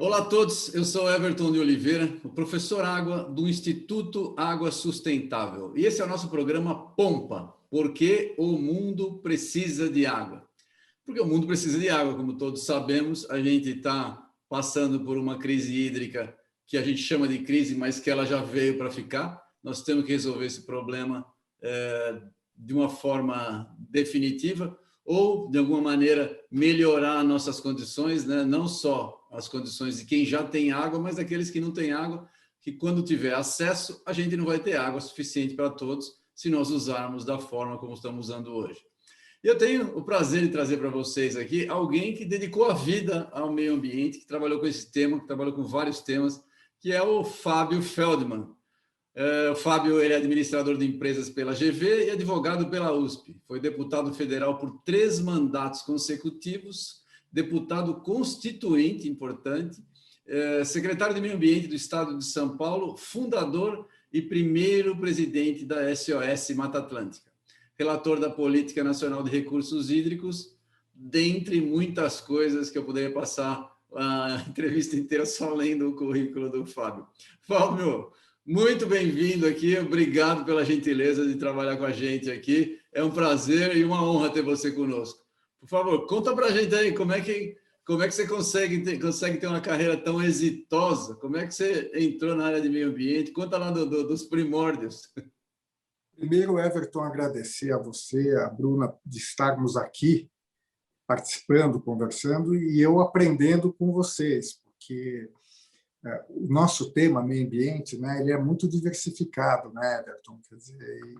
Olá a todos, eu sou Everton de Oliveira, o professor Água do Instituto Água Sustentável. E esse é o nosso programa Pompa, porque o mundo precisa de água. Porque o mundo precisa de água, como todos sabemos, a gente está passando por uma crise hídrica que a gente chama de crise, mas que ela já veio para ficar. Nós temos que resolver esse problema de uma forma definitiva ou, de alguma maneira, melhorar nossas condições, né? Não só as condições de quem já tem água, mas daqueles que não têm água, que quando tiver acesso, a gente não vai ter água suficiente para todos se nós usarmos da forma como estamos usando hoje. E eu tenho o prazer de trazer para vocês aqui alguém que dedicou a vida ao meio ambiente, que trabalhou com esse tema, que trabalhou com vários temas, que é o Fábio Feldman. O Fábio ele é administrador de empresas pela GV e advogado pela USP. Foi deputado federal por 3 mandatos consecutivos, deputado constituinte, importante, secretário de Meio Ambiente do Estado de São Paulo, fundador e primeiro presidente da SOS Mata Atlântica, relator da Política Nacional de Recursos Hídricos, dentre muitas coisas que eu poderia passar a entrevista inteira só lendo o currículo do Fábio. Fábio, muito bem-vindo aqui, obrigado pela gentileza de trabalhar com a gente aqui. É um prazer e uma honra ter você conosco. Por favor, conta para a gente aí como é que você consegue ter uma carreira tão exitosa, como é que você entrou na área de meio ambiente, conta lá dos primórdios. Primeiro, Everton, agradecer a você, a Bruna, de estarmos aqui participando, conversando e eu aprendendo com vocês, porque o nosso tema, meio ambiente, né, ele é muito diversificado, né, Everton? Quer dizer,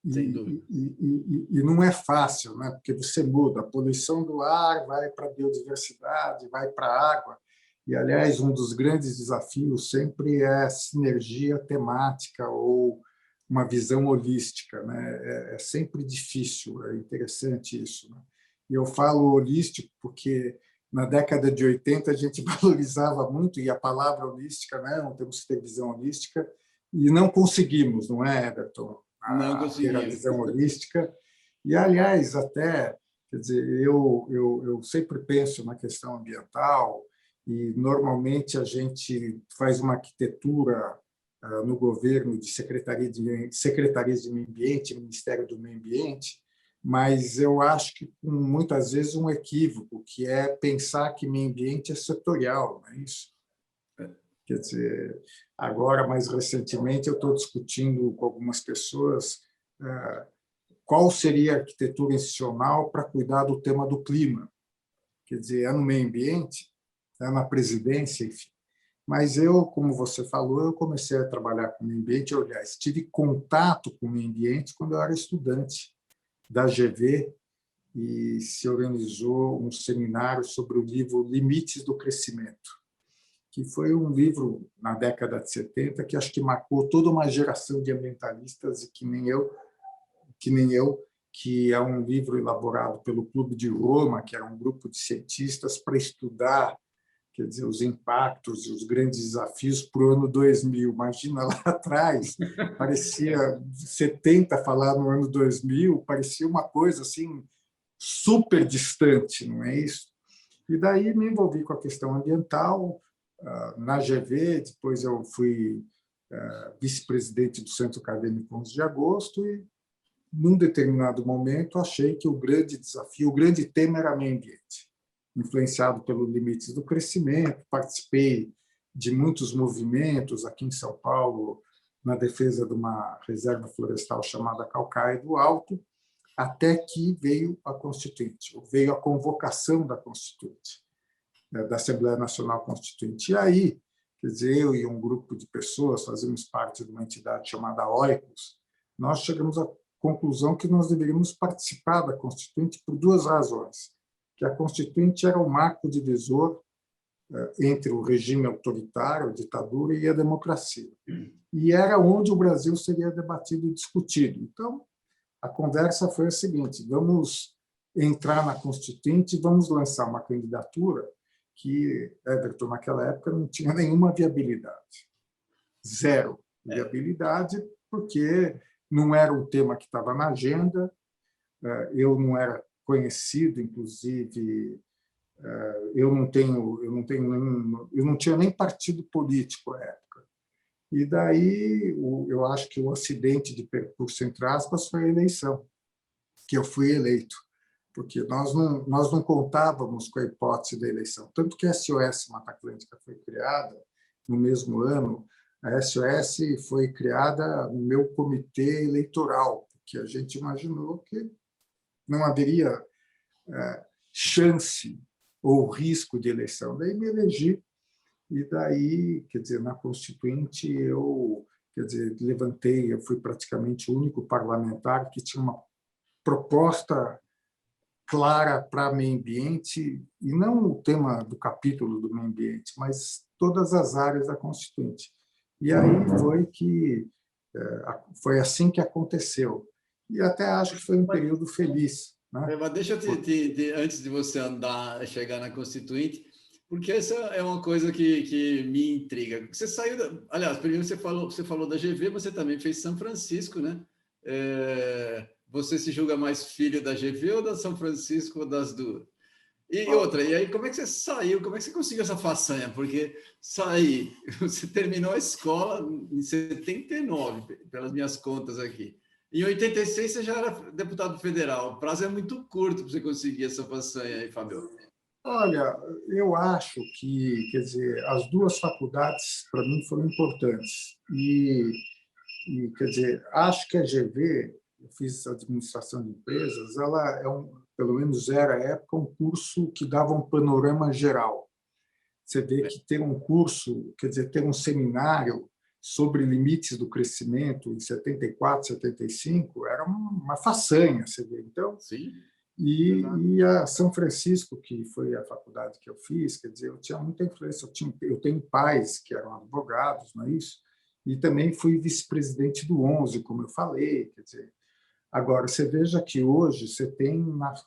sem dúvida. E não é fácil, né, porque você muda, a poluição do ar vai para a biodiversidade, vai para a água, e, aliás, um dos grandes desafios sempre é a sinergia temática ou uma visão holística, né? É sempre difícil, é interessante isso, né? E eu falo holístico porque na década de 80 a gente valorizava muito, e a palavra holística, né? Não temos que ter visão holística, e não conseguimos, não é, Everton? Não Ter a conseguimos. visão holística. E, aliás, até, quer dizer, eu sempre penso na questão ambiental, e normalmente a gente faz uma arquitetura no governo de secretarias de meio ambiente, Ministério do Meio Ambiente, mas eu acho que muitas vezes um equívoco, que é pensar que meio ambiente é setorial, não é isso? Quer dizer, agora, mais recentemente, eu estou discutindo com algumas pessoas qual seria a arquitetura institucional para cuidar do tema do clima. Quer dizer, é no meio ambiente, é na presidência, enfim. Mas eu, como você falou, eu comecei a trabalhar com o meio ambiente. Eu, aliás, tive contato com o meio ambiente quando eu era estudante da GV e se organizou um seminário sobre o livro Limites do Crescimento, que foi um livro na década de 70 que acho que marcou toda uma geração de ambientalistas e que nem eu, que é um livro elaborado pelo Clube de Roma, que era um grupo de cientistas para estudar, quer dizer, os impactos e os grandes desafios para o ano 2000. Imagina, lá atrás, parecia 70 falar no ano 2000, parecia uma coisa assim super distante, não é isso? E daí me envolvi com a questão ambiental na GV, depois eu fui vice-presidente do Centro Acadêmico 11 de Agosto e, num determinado momento, achei que o grande desafio, o grande tema era meio ambiente, influenciado pelos limites do crescimento. Participei de muitos movimentos aqui em São Paulo na defesa de uma reserva florestal chamada Calcaia do Alto, até que veio a Constituinte, veio a convocação da Constituinte, da Assembleia Nacional Constituinte. E aí, quer dizer, eu e um grupo de pessoas fazemos parte de uma entidade chamada OICOS, nós chegamos à conclusão que nós deveríamos participar da Constituinte por 2 razões. Que a Constituinte era o marco divisor entre o regime autoritário, a ditadura e a democracia. E era onde o Brasil seria debatido e discutido. Então, a conversa foi a seguinte: vamos entrar na Constituinte e vamos lançar uma candidatura que, Everton, naquela época, não tinha nenhuma viabilidade. Zero viabilidade, porque não era um tema que estava na agenda, eu não era conhecido, inclusive, eu não tinha nem partido político à época. E daí eu acho que o acidente de percurso, entre aspas, foi a eleição, que eu fui eleito, porque nós não contávamos com a hipótese da eleição. Tanto que a SOS Mata Atlântica foi criada no mesmo ano. A SOS foi criada no meu comitê eleitoral, porque a gente imaginou que não haveria chance ou risco de eleição. Daí me elegi, e daí, quer dizer, na Constituinte, eu levantei, eu fui praticamente o único parlamentar que tinha uma proposta clara para meio ambiente, e não o tema do capítulo do meio ambiente, mas todas as áreas da Constituinte. E aí foi assim que aconteceu. E até acho que foi um período feliz, né? Mas deixa eu antes de você chegar na Constituinte, porque essa é uma coisa que me intriga. Você saiu, aliás, primeiro você falou da GV, você também fez São Francisco, né? Você se julga mais filho da GV ou da São Francisco ou das duas? E outra, e aí como é que você saiu? Como é que você conseguiu essa façanha? Porque você terminou a escola em 79, pelas minhas contas aqui. Em 86 você já era deputado federal. O prazo é muito curto para você conseguir essa façanha aí, Fábio. Olha, eu acho que, quer dizer, as duas faculdades para mim foram importantes. E, quer dizer, acho que a GV, eu fiz administração de empresas, ela pelo menos era à época um curso que dava um panorama geral. Você vê que ter um curso, quer dizer, ter um seminário sobre limites do crescimento em 74, 75, era uma façanha, você vê. Então, sim. E a São Francisco, que foi a faculdade que eu fiz, quer dizer, eu tinha muita influência. Eu tenho pais que eram advogados, não é isso? E também fui vice-presidente do 11, como eu falei, quer dizer. Agora, você veja que hoje você tem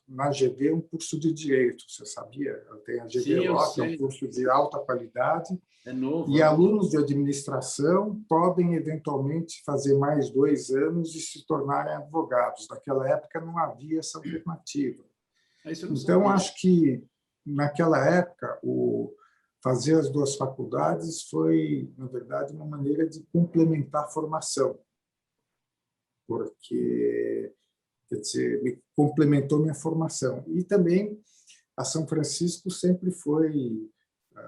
na GV um curso de Direito, você sabia? Tem a GV Law, que é um curso de alta qualidade, é novo, e alunos de administração podem, eventualmente, fazer mais 2 anos e se tornarem advogados. Naquela época não havia essa alternativa. Então, acho que, naquela época, fazer as duas faculdades foi, na verdade, uma maneira de complementar a formação, porque, quer dizer, me complementou minha formação. E também a São Francisco sempre foi,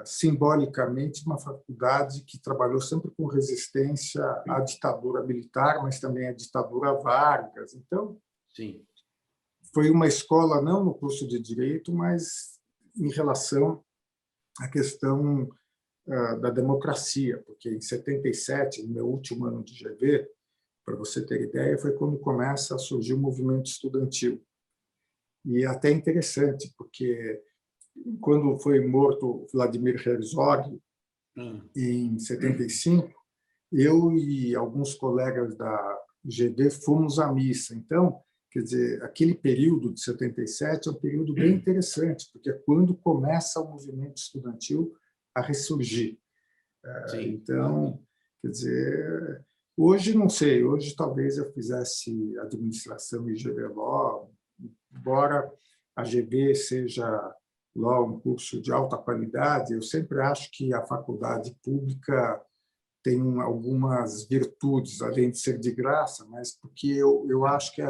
simbolicamente, uma faculdade que trabalhou sempre com resistência à ditadura militar, mas também à ditadura Vargas. Então, sim, foi uma escola, não no curso de Direito, mas em relação à questão da democracia, porque em 77, no meu último ano de GV, para você ter ideia, foi quando começa a surgir o movimento estudantil. E é até interessante, porque quando foi morto Vladimir Herzog, em 75, eu e alguns colegas da GV fomos à missa. Então, quer dizer, aquele período de 77 é um período bem interessante, porque é quando começa o movimento estudantil a ressurgir. sim. Então, quer dizer, hoje não sei, hoje talvez eu fizesse administração e GV Law, embora a GV seja Law um curso de alta qualidade, eu sempre acho que a faculdade pública tem algumas virtudes, além de ser de graça, mas porque eu acho que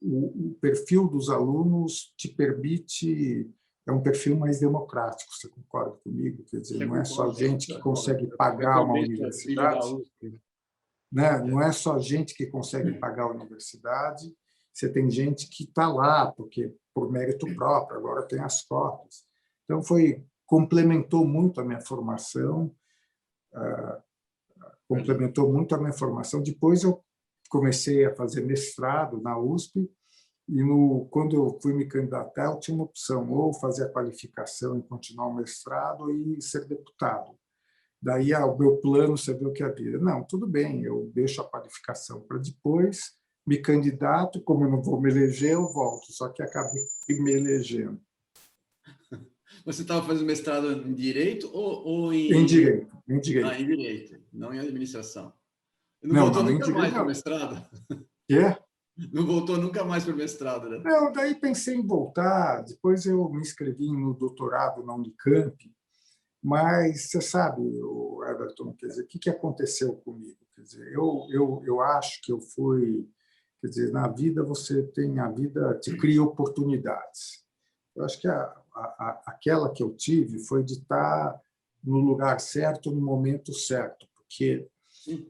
o perfil dos alunos te permite, é um perfil mais democrático, você concorda comigo? Quer dizer, não é só gente que consegue pagar uma universidade, né? Não é só gente que consegue pagar a universidade, você tem gente que está lá porque por mérito próprio, agora tem as cotas. Então, complementou muito a minha formação, Depois eu comecei a fazer mestrado na USP, e quando eu fui me candidatar, eu tinha uma opção, ou fazer a qualificação e continuar o mestrado, e ser deputado. Daí, o meu plano, você vê o que havia. Não, tudo bem, eu deixo a qualificação para depois, me candidato, como eu não vou me eleger, eu volto, só que acabei me elegendo. Você estava fazendo mestrado em Direito ou em... Em Direito. Em Direito, não em Administração. Não, Voltou em nunca Direito mais para o não. mestrado? Quê? Não voltou nunca mais para o mestrado, né? Não, daí pensei em voltar, depois eu me inscrevi no doutorado na Unicamp, mas você sabe, Everton, quer dizer, o que aconteceu comigo? Quer dizer, eu acho que eu fui, quer dizer, na vida a vida te cria oportunidades. Eu acho que aquela que eu tive foi de estar no lugar certo, no momento certo, porque,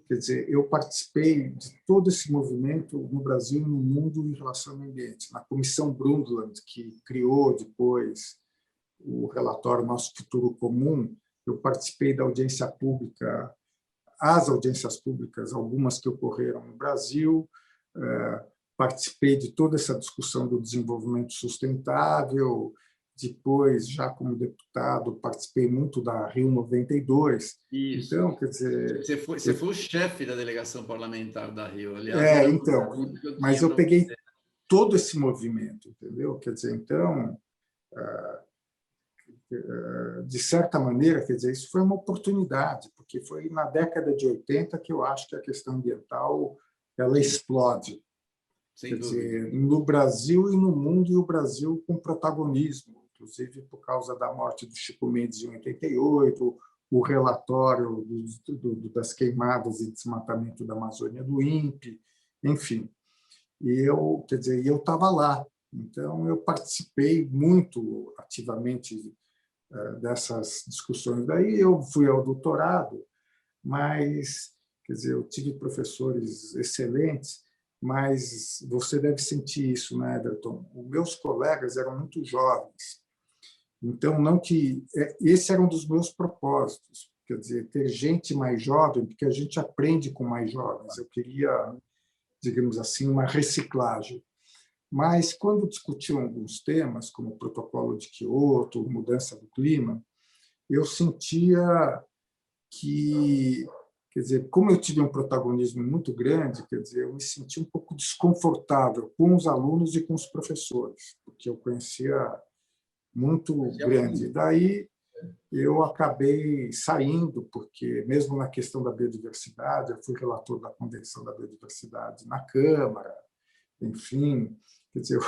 quer dizer, eu participei de todo esse movimento no Brasil e no mundo em relação ao meio ambiente. Na Comissão Brundtland, que criou depois o relatório Nosso Futuro Comum, eu participei da audiência pública, as audiências públicas, algumas que ocorreram no Brasil, participei de toda essa discussão do desenvolvimento sustentável, depois, já como deputado, participei muito da Rio 92. Isso. Então, quer dizer... Você foi o chefe da delegação parlamentar da Rio, aliás. Era então, mas eu peguei todo esse movimento, entendeu? Quer dizer, então, de certa maneira, quer dizer, isso foi uma oportunidade, porque foi na década de 80 que eu acho que a questão ambiental ela explode. Sem Quer dúvida. dizer, no Brasil e no mundo, e o Brasil com protagonismo, inclusive por causa da morte do Chico Mendes em 88, o relatório das queimadas e desmatamento da Amazônia do INPE, enfim. E quer dizer, eu estava lá, então eu participei muito ativamente dessas discussões. Daí eu fui ao doutorado, mas, quer dizer, eu tive professores excelentes, mas você deve sentir isso, né, Everton? Os meus colegas eram muito jovens, então não que esse era um dos meus propósitos, quer dizer, ter gente mais jovem, porque a gente aprende com mais jovens. Eu queria, digamos assim, uma reciclagem. Mas quando discutiam alguns temas, como o Protocolo de Quioto, mudança do clima, eu sentia que, quer dizer, como eu tive um protagonismo muito grande, quer dizer, eu me senti um pouco desconfortável com os alunos e com os professores, porque eu conhecia muito grande. Daí eu acabei saindo, porque mesmo na questão da biodiversidade, eu fui relator da Convenção da Biodiversidade na Câmara, enfim, quer dizer,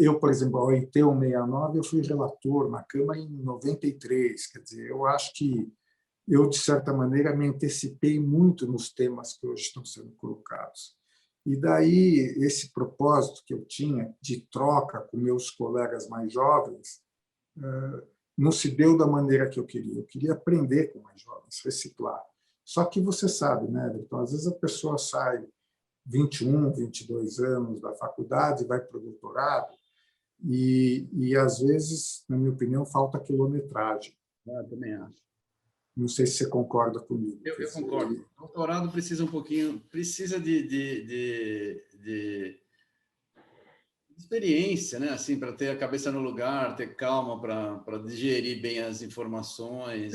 eu, por exemplo, a OIT 169, eu fui relator na Câmara em 93, quer dizer, eu acho que eu, de certa maneira, me antecipei muito nos temas que hoje estão sendo colocados. E daí, esse propósito que eu tinha de troca com meus colegas mais jovens não se deu da maneira que eu queria. Eu queria aprender com mais jovens, reciclar. Só que você sabe, né, Everton, às vezes a pessoa sai 21, 22 anos da faculdade, vai para o doutorado, e às vezes, na minha opinião, falta quilometragem. Eu também acho. Não sei se você concorda comigo. Eu concordo. O doutorado precisa um pouquinho, precisa de experiência, né? Assim, para ter a cabeça no lugar, ter calma para digerir bem as informações.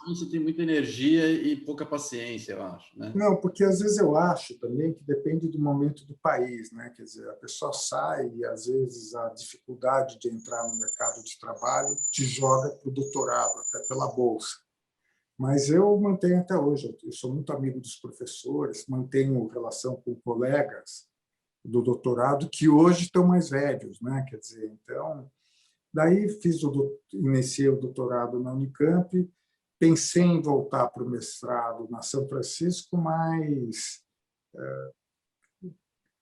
Você tem muita energia e pouca paciência, eu acho, né? Não, porque às vezes eu acho também que depende do momento do país, né? Quer dizer, a pessoa sai e às vezes a dificuldade de entrar no mercado de trabalho te joga para o doutorado, até pela bolsa. Mas eu mantenho até hoje, eu sou muito amigo dos professores, mantenho relação com colegas do doutorado que hoje estão mais velhos, né? Quer dizer, então, daí iniciei o doutorado na Unicamp, pensei em voltar para o mestrado na São Francisco, mas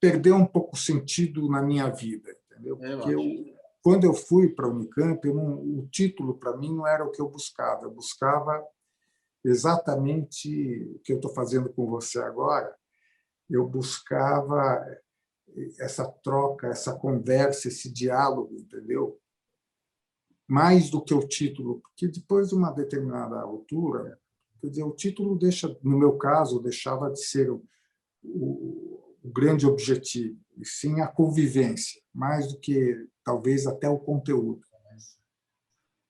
perdeu um pouco o sentido na minha vida, entendeu? Porque quando eu fui para a Unicamp, o título para mim não era o que eu buscava exatamente o que eu estou fazendo com você agora. Eu buscava essa troca, essa conversa, esse diálogo, entendeu? Mais do que o título, porque depois de uma determinada altura, quer dizer, o título deixa, no meu caso, deixava de ser o grande objetivo, e sim a convivência, mais do que talvez até o conteúdo.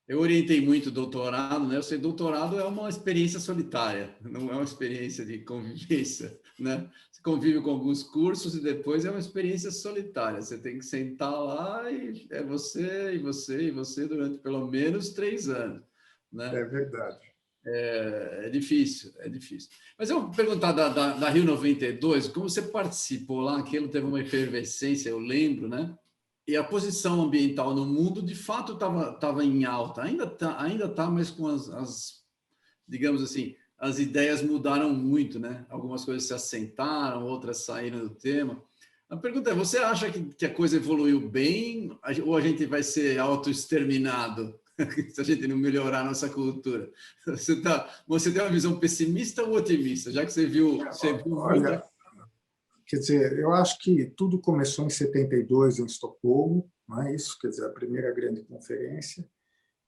Eu orientei muito o doutorado, né? Eu sei, doutorado é uma experiência solitária, não é uma experiência de convivência, né? Você convive com alguns cursos e depois é uma experiência solitária. Você tem que sentar lá e é você, e você, e você durante pelo menos 3 anos, né? É verdade. É difícil, é difícil. Mas eu vou perguntar da Rio 92, como você participou lá, aquilo teve uma efervescência, eu lembro, né? E a posição ambiental no mundo, de fato, estava em alta. Ainda tá, mas com digamos assim, as ideias mudaram muito, né? Algumas coisas se assentaram, outras saíram do tema. A pergunta é, você acha que a coisa evoluiu bem ou a gente vai ser autoexterminado se a gente não melhorar a nossa cultura? Você tem uma visão pessimista ou otimista? Já que você viu muita... Olha, quer dizer, eu acho que tudo começou em 72 em Estocolmo, não é isso? Quer dizer, a primeira grande conferência,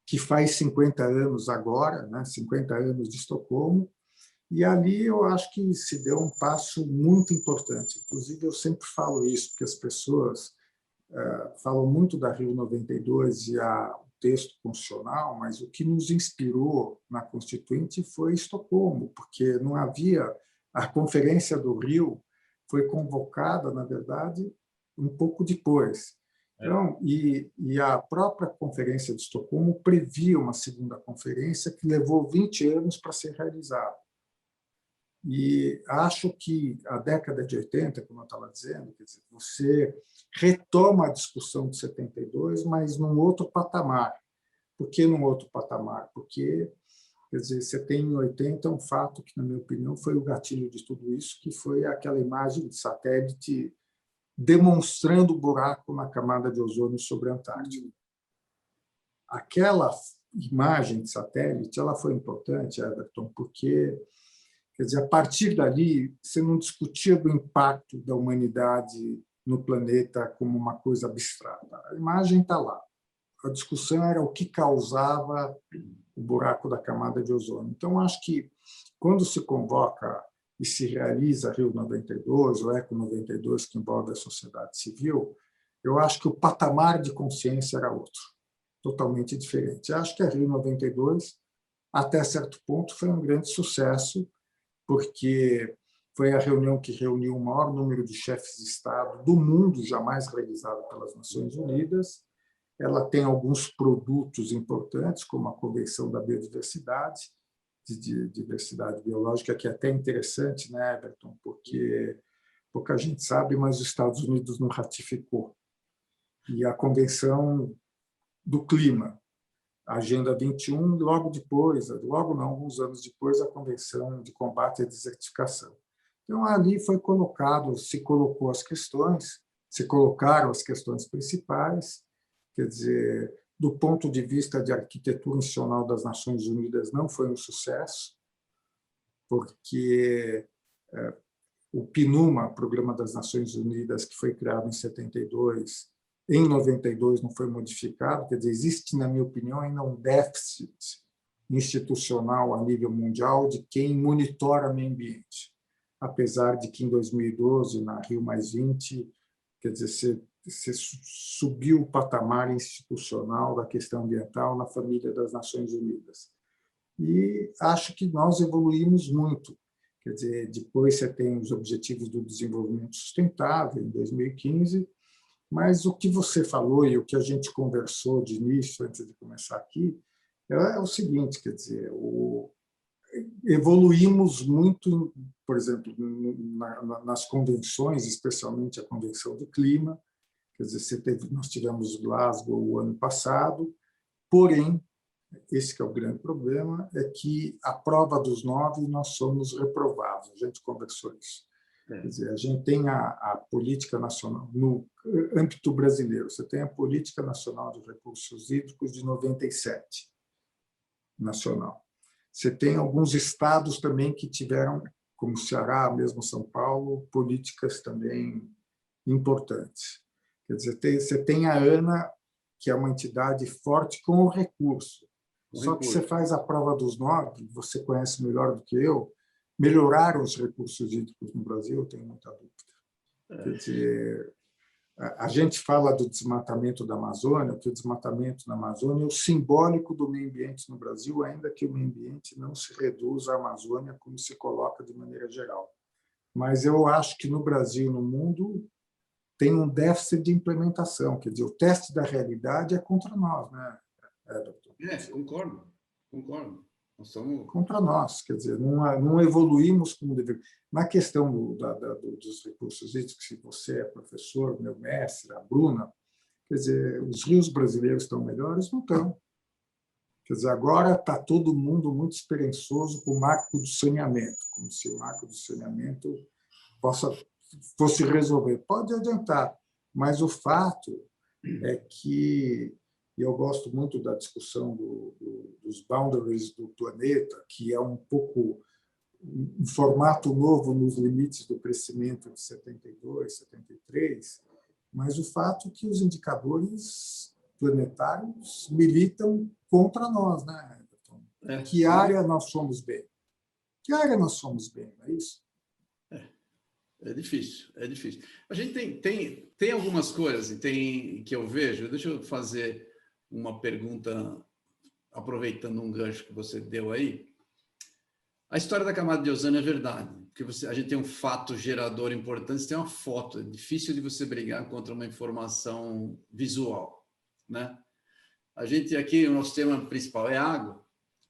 que faz 50 anos agora, né? 50 anos de Estocolmo, e ali eu acho que se deu um passo muito importante. Inclusive, eu sempre falo isso, porque as pessoas falam muito da Rio 92 e o texto constitucional, mas o que nos inspirou na Constituinte foi Estocolmo, porque não havia... A Conferência do Rio foi convocada, na verdade, um pouco depois. Então, e a própria Conferência de Estocolmo previa uma segunda conferência que levou 20 anos para ser realizada. E acho que a década de 80, como eu estava dizendo, quer dizer, você retoma a discussão de 72, mas num outro patamar. Por que num outro patamar? Porque, quer dizer, você tem em 80 um fato que, na minha opinião, foi o gatilho de tudo isso, que foi aquela imagem de satélite demonstrando o buraco na camada de ozônio sobre a Antártida. Aquela imagem de satélite ela foi importante, Everton, porque, quer dizer, a partir dali, você não discutia do impacto da humanidade no planeta como uma coisa abstrata. A imagem está lá. A discussão era o que causava o buraco da camada de ozônio. Então, acho que quando se convoca e se realiza a Rio 92, o Eco 92, que envolve a sociedade civil, eu acho que o patamar de consciência era outro, totalmente diferente. Eu acho que a Rio 92, até certo ponto, foi um grande sucesso, porque foi a reunião que reuniu o maior número de chefes de Estado do mundo jamais realizada pelas Nações Unidas. Ela tem alguns produtos importantes, como a Convenção da Biodiversidade, de diversidade biológica, que é até interessante, né, Everton? Porque pouca gente sabe, mas os Estados Unidos não ratificou. E a Convenção do Clima, a Agenda 21, logo depois, logo não, alguns anos depois, a Convenção de Combate à Desertificação. Então, ali foi se colocou as questões, se colocaram as questões principais, quer dizer, do ponto de vista de arquitetura institucional das Nações Unidas, não foi um sucesso, porque o PNUMA, Programa das Nações Unidas, que foi criado em 72, em 92 não foi modificado, quer dizer, existe, na minha opinião, ainda um déficit institucional a nível mundial de quem monitora o meio ambiente, apesar de que em 2012, na Rio+20, quer dizer, você subiu o patamar institucional da questão ambiental na família das Nações Unidas. E acho que nós evoluímos muito. Quer dizer, depois você tem os Objetivos do Desenvolvimento Sustentável, em 2015, mas o que você falou e o que a gente conversou de início, antes de começar aqui, é o seguinte, quer dizer, evoluímos muito, por exemplo, nas convenções, especialmente a Convenção do Clima. Quer dizer, nós tivemos Glasgow o ano passado, porém, esse que é o grande problema, é que a prova dos 9 nós somos reprovados. A gente conversou isso. Quer dizer, a gente tem a política nacional, no âmbito brasileiro, você tem a Política Nacional de Recursos Hídricos de 97, nacional. Você tem alguns estados também que tiveram, como Ceará, mesmo São Paulo, políticas também importantes. Quer dizer, você tem a ANA, que é uma entidade forte com o recurso. Só que você faz a prova dos 9, você conhece melhor do que eu, melhoraram os recursos hídricos no Brasil, eu tenho muita dúvida. Quer dizer, a gente fala do desmatamento da Amazônia, que o desmatamento na Amazônia é o simbólico do meio ambiente no Brasil, ainda que o meio ambiente não se reduza à Amazônia como se coloca de maneira geral. Mas eu acho que no Brasil e no mundo tem um déficit de implementação, quer dizer, o teste da realidade é contra nós, né, Everton? Concordo. Nós somos... Contra nós, quer dizer, não evoluímos como deveríamos. Na questão dos recursos hídricos, se você é professor, meu mestre, a Bruna, quer dizer, os rios brasileiros estão melhores? Não estão. Quer dizer, agora está todo mundo muito esperançoso com o marco do saneamento, como se o marco do saneamento fosse resolver. Pode adiantar, mas o fato é que, e eu gosto muito da discussão dos boundaries do planeta, que é um pouco um formato novo nos limites do crescimento de 72, 73, mas o fato é que os indicadores planetários militam contra nós, né, Everton? Que área nós somos bem? Que área nós somos bem, não é isso? É difícil, é difícil. A gente tem algumas coisas que eu vejo. Deixa eu fazer uma pergunta, aproveitando um gancho que você deu aí. A história da camada de ozônio é verdade, porque a gente tem um fato gerador importante, você tem uma foto, é difícil de você brigar contra uma informação visual, né? A gente aqui, o nosso tema principal é água,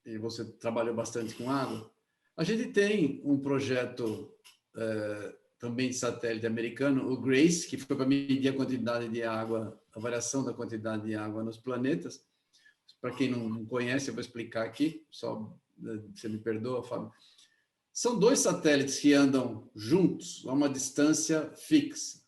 e você trabalhou bastante com água. A gente tem um projeto também de satélite americano, o GRACE, que foi para medir a quantidade de água, a variação da quantidade de água nos planetas. Para quem não conhece, eu vou explicar aqui, só você me perdoa, Fábio. São 2 satélites que andam juntos a uma distância fixa.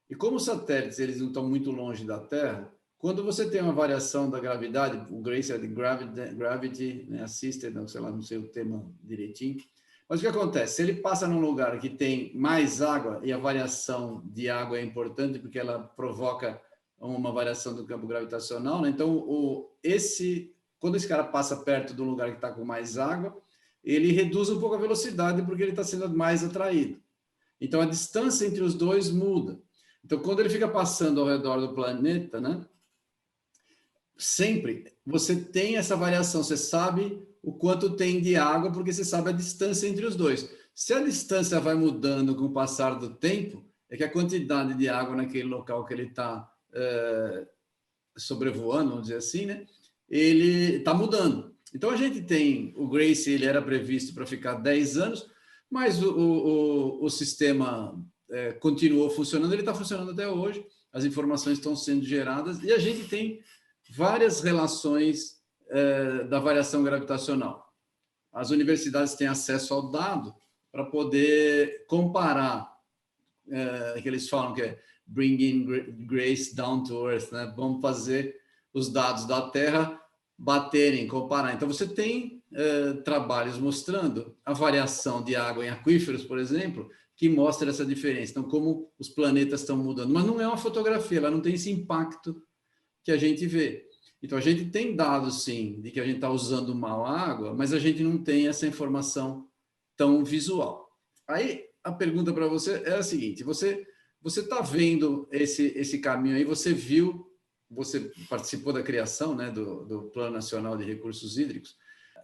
E como os satélites eles não estão muito longe da Terra, quando você tem uma variação da gravidade, o GRACE é de Gravity, né, Assisted, sei lá, não sei o tema direitinho, mas o que acontece? Se ele passa num lugar que tem mais água, e a variação de água é importante porque ela provoca uma variação do campo gravitacional, né? Então, quando esse cara passa perto de um lugar que está com mais água, ele reduz um pouco a velocidade porque ele está sendo mais atraído. Então, a distância entre os dois muda. Então, quando ele fica passando ao redor do planeta, né? Sempre você tem essa variação, você sabe o quanto tem de água, porque você sabe a distância entre os dois. Se a distância vai mudando com o passar do tempo, é que a quantidade de água naquele local que ele está sobrevoando, vamos dizer assim, né? Ele está mudando. Então, a gente tem o GRACE, ele era previsto para ficar 10 anos, mas o sistema continuou funcionando, ele está funcionando até hoje, as informações estão sendo geradas, e a gente tem várias relações da variação gravitacional. As universidades têm acesso ao dado para poder comparar, que eles falam que é bringing grace down to earth, né? Vamos fazer os dados da Terra baterem, comparar. Então, você tem trabalhos mostrando a variação de água em aquíferos, por exemplo, que mostra essa diferença. Então, como os planetas estão mudando. Mas não é uma fotografia, ela não tem esse impacto que a gente vê. Então, a gente tem dados, sim, de que a gente está usando mal a água, mas a gente não tem essa informação tão visual. Aí, a pergunta para você é a seguinte, você está vendo esse caminho aí, você participou da criação, né, do Plano Nacional de Recursos Hídricos.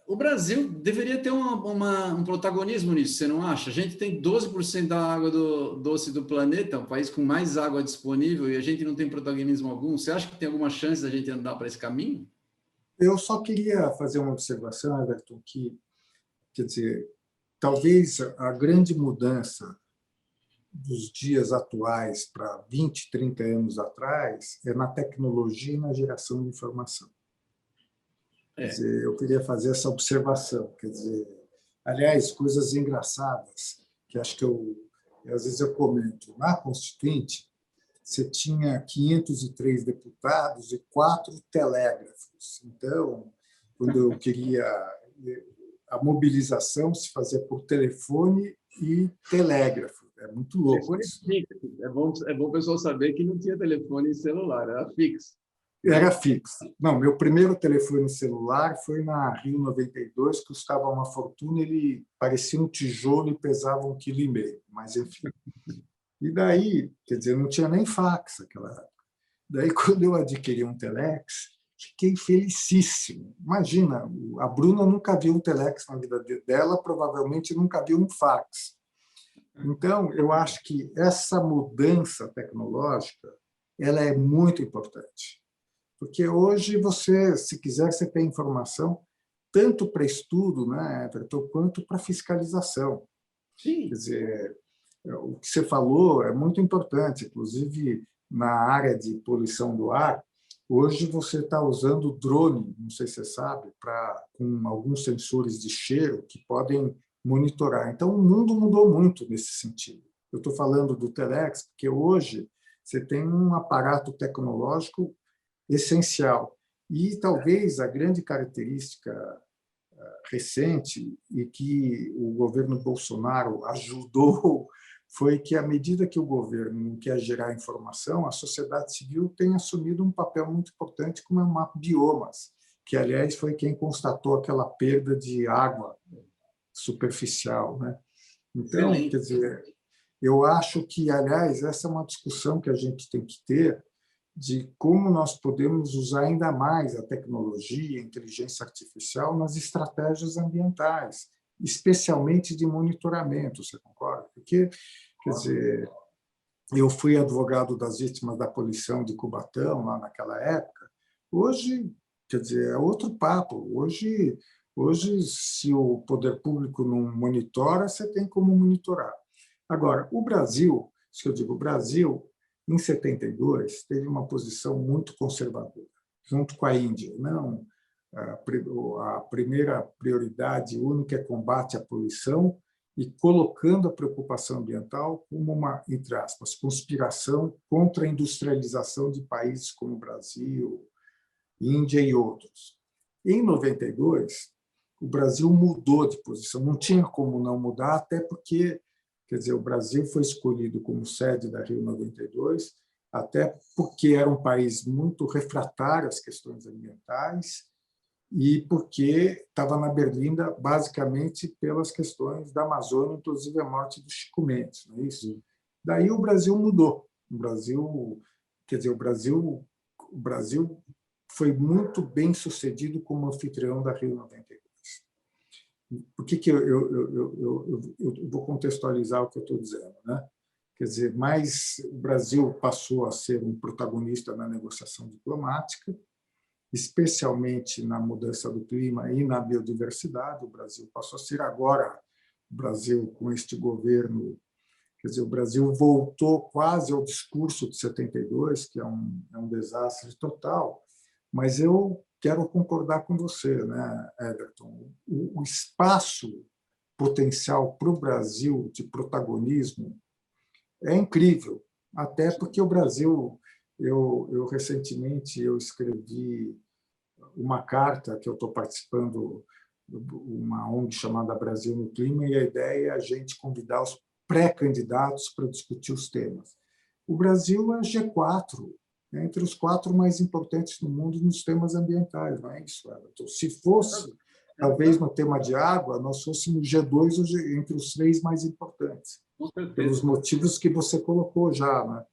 O Brasil deveria ter um protagonismo nisso, você não acha? A gente tem 12% da água doce do planeta, um país com mais água disponível, e a gente não tem protagonismo algum. Você acha que tem alguma chance da gente andar para esse caminho? Eu só queria fazer uma observação, Everton, que, quer dizer, talvez a grande mudança dos dias atuais para 20, 30 anos atrás é na tecnologia e na geração de informação. Quer dizer, eu queria fazer essa observação. Quer dizer, aliás, coisas engraçadas, que acho que às vezes eu comento. Na Constituinte, você tinha 503 deputados e 4 telégrafos. Então, quando eu queria... A mobilização se fazia por telefone e telégrafo. É muito louco isso. É bom o pessoal saber que não tinha telefone celular, era fixo. Era fixo. Não, meu primeiro telefone celular foi na Rio 92, que custava uma fortuna, ele parecia um tijolo e pesava 1,5 kg, mas enfim. E daí, quer dizer, não tinha nem fax naquela época. Daí, quando eu adquiri um telex, fiquei felicíssimo. Imagina, a Bruna nunca viu um telex na vida dela, provavelmente nunca viu um fax. Então, eu acho que essa mudança tecnológica ela é muito importante. Porque hoje, você, se quiser, você tem informação. tanto para estudo, né, Everton, quanto para fiscalização. Sim. Quer dizer, o que você falou é muito importante, inclusive na área de poluição do ar. Hoje você está usando drone, não sei se você sabe, com alguns sensores de cheiro que podem monitorar. Então, o mundo mudou muito nesse sentido. Eu estou falando do Telex, porque hoje você tem um aparato tecnológico essencial. E talvez a grande característica recente e que o governo Bolsonaro ajudou foi que, à medida que o governo não quer gerar informação, a sociedade civil tem assumido um papel muito importante como é o mapa biomas, que, aliás, foi quem constatou aquela perda de água superficial, né? Então, Excelente. quer dizer, eu acho que, aliás, essa é uma discussão que a gente tem que ter de como nós podemos usar ainda mais a tecnologia, a inteligência artificial nas estratégias ambientais, especialmente de monitoramento, você concorda? Porque, quer dizer, eu fui advogado das vítimas da poluição de Cubatão, lá naquela época. Hoje, quer dizer, é outro papo. Hoje, se o poder público não monitora, você tem como monitorar. Agora, o Brasil, se eu digo o Brasil, em 72, teve uma posição muito conservadora, junto com a Índia. Não, a primeira prioridade única é combate à poluição e colocando a preocupação ambiental como uma, entre aspas, conspiração contra a industrialização de países como o Brasil, Índia e outros. Em 92, o Brasil mudou de posição, não tinha como não mudar, até porque, quer dizer, o Brasil foi escolhido como sede da Rio 92, até porque era um país muito refratário às questões ambientais e porque estava na berlinda basicamente pelas questões da Amazônia, inclusive a morte do Chico Mendes, não é isso? Daí o Brasil mudou. O Brasil, quer dizer, o Brasil foi muito bem sucedido como anfitrião da Rio 92. Por que eu vou contextualizar o que eu estou dizendo, né? Quer dizer, mas o Brasil passou a ser um protagonista na negociação diplomática, especialmente na mudança do clima e na biodiversidade. O Brasil passou a ser agora, o Brasil com este governo, quer dizer, o Brasil voltou quase ao discurso de 72, que é um desastre total, mas eu quero concordar com você, né, Everton? O espaço potencial para o Brasil de protagonismo é incrível, até porque o Brasil, recentemente eu escrevi uma carta que eu estou participando, uma ONG chamada Brasil no Clima, e a ideia é a gente convidar os pré-candidatos para discutir os temas. O Brasil é G4, entre os 4 mais importantes do mundo nos temas ambientais, não é isso, Everton? Se fosse, talvez no tema de água, nós fôssemos G2 entre os 3 mais importantes, pelos motivos que você colocou já, né?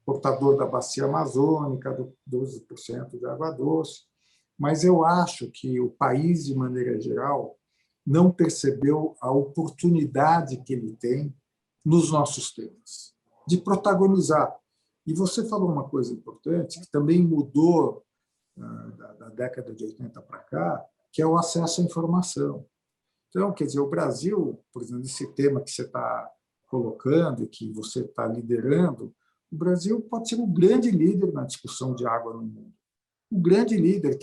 Portador da bacia amazônica, 12% de água doce. Mas eu acho que o país, de maneira geral, não percebeu a oportunidade que ele tem nos nossos temas, de protagonizar. E você falou uma coisa importante, que também mudou da década de 80 para cá, que é o acesso à informação. Então, quer dizer, o Brasil, por exemplo, esse tema que você está colocando e que você está liderando, o Brasil pode ser um grande líder na discussão de água no mundo. Um grande líder,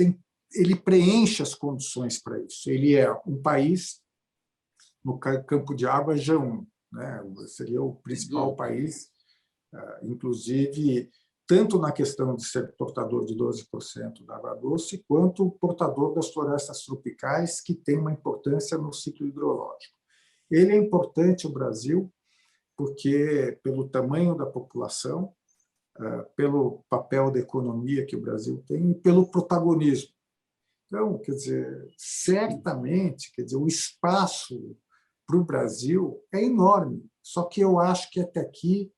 ele preenche as condições para isso. Ele é um país, no campo de água, G1, né? Seria o principal país, inclusive, tanto na questão de ser portador de 12% da água doce, quanto portador das florestas tropicais, que tem uma importância no ciclo hidrológico. Ele é importante, o Brasil, porque, pelo tamanho da população, pelo papel da economia que o Brasil tem e pelo protagonismo. Então, quer dizer, certamente, quer dizer, o espaço para o Brasil é enorme, só que eu acho que até aqui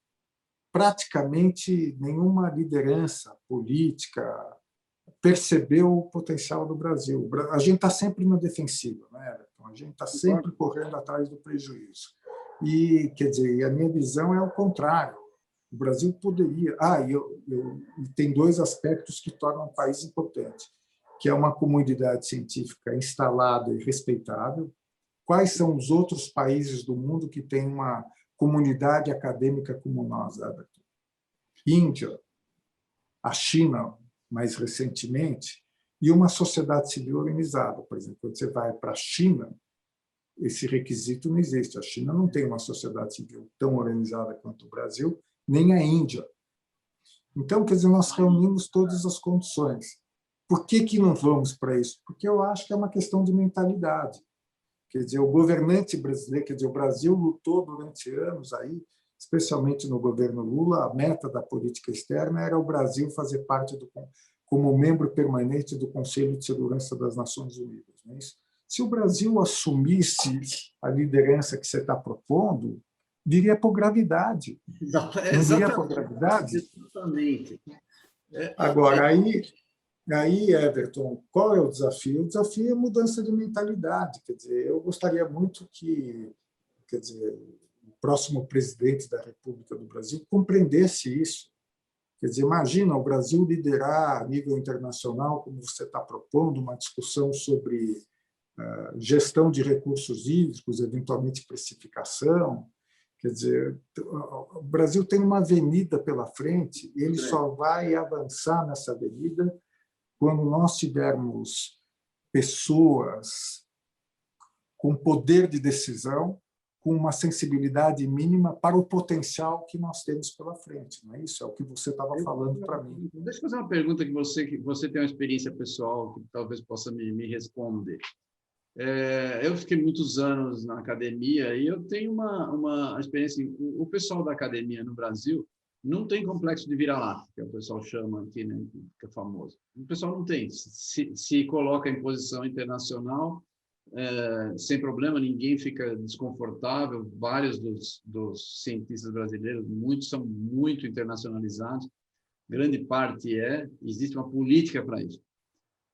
praticamente nenhuma liderança política percebeu o potencial do Brasil. A gente está sempre na defensiva, né, Everton? A gente está sempre correndo atrás do prejuízo. E, quer dizer, a minha visão é o contrário. O Brasil poderia... e tem 2 aspectos que tornam o país importante. que é uma comunidade científica instalada e respeitável. Quais são os outros países do mundo que têm uma comunidade acadêmica como nós, Everton? Índia, a China, mais recentemente, e uma sociedade civil organizada. Por exemplo, quando você vai para a China, esse requisito não existe. A China não tem uma sociedade civil tão organizada quanto o Brasil, nem a Índia. Então, quer dizer, nós reunimos todas as condições. Por que não vamos para isso? Porque eu acho que é uma questão de mentalidade. Quer dizer, o governante brasileiro, quer dizer, o Brasil lutou durante anos aí, especialmente no governo Lula, a meta da política externa era o Brasil fazer parte como membro permanente do Conselho de Segurança das Nações Unidas. Não é isso? Se o Brasil assumisse a liderança que você está propondo, viria por gravidade. Não viria por gravidade? Exatamente. Agora, aí, Everton, qual é o desafio? O desafio é a mudança de mentalidade. Quer dizer, eu gostaria muito que, quer dizer, o próximo presidente da República do Brasil compreendesse isso. Quer dizer, imagina o Brasil liderar a nível internacional, como você está propondo, uma discussão sobre gestão de recursos hídricos, eventualmente precificação. Quer dizer, o Brasil tem uma avenida pela frente e ele só vai avançar nessa avenida quando nós tivermos pessoas com poder de decisão, com uma sensibilidade mínima para o potencial que nós temos pela frente. Não é isso? É o que você estava falando para mim. Deixa eu fazer uma pergunta que você tem uma experiência pessoal que talvez possa me responder. Eu fiquei muitos anos na academia e eu tenho uma experiência. O pessoal da academia no Brasil não tem complexo de vira-lata, que o pessoal chama aqui, né, que é famoso. O pessoal não tem. Se coloca em posição internacional, sem problema, ninguém fica desconfortável. Vários dos cientistas brasileiros, muitos são muito internacionalizados, grande parte existe uma política para isso.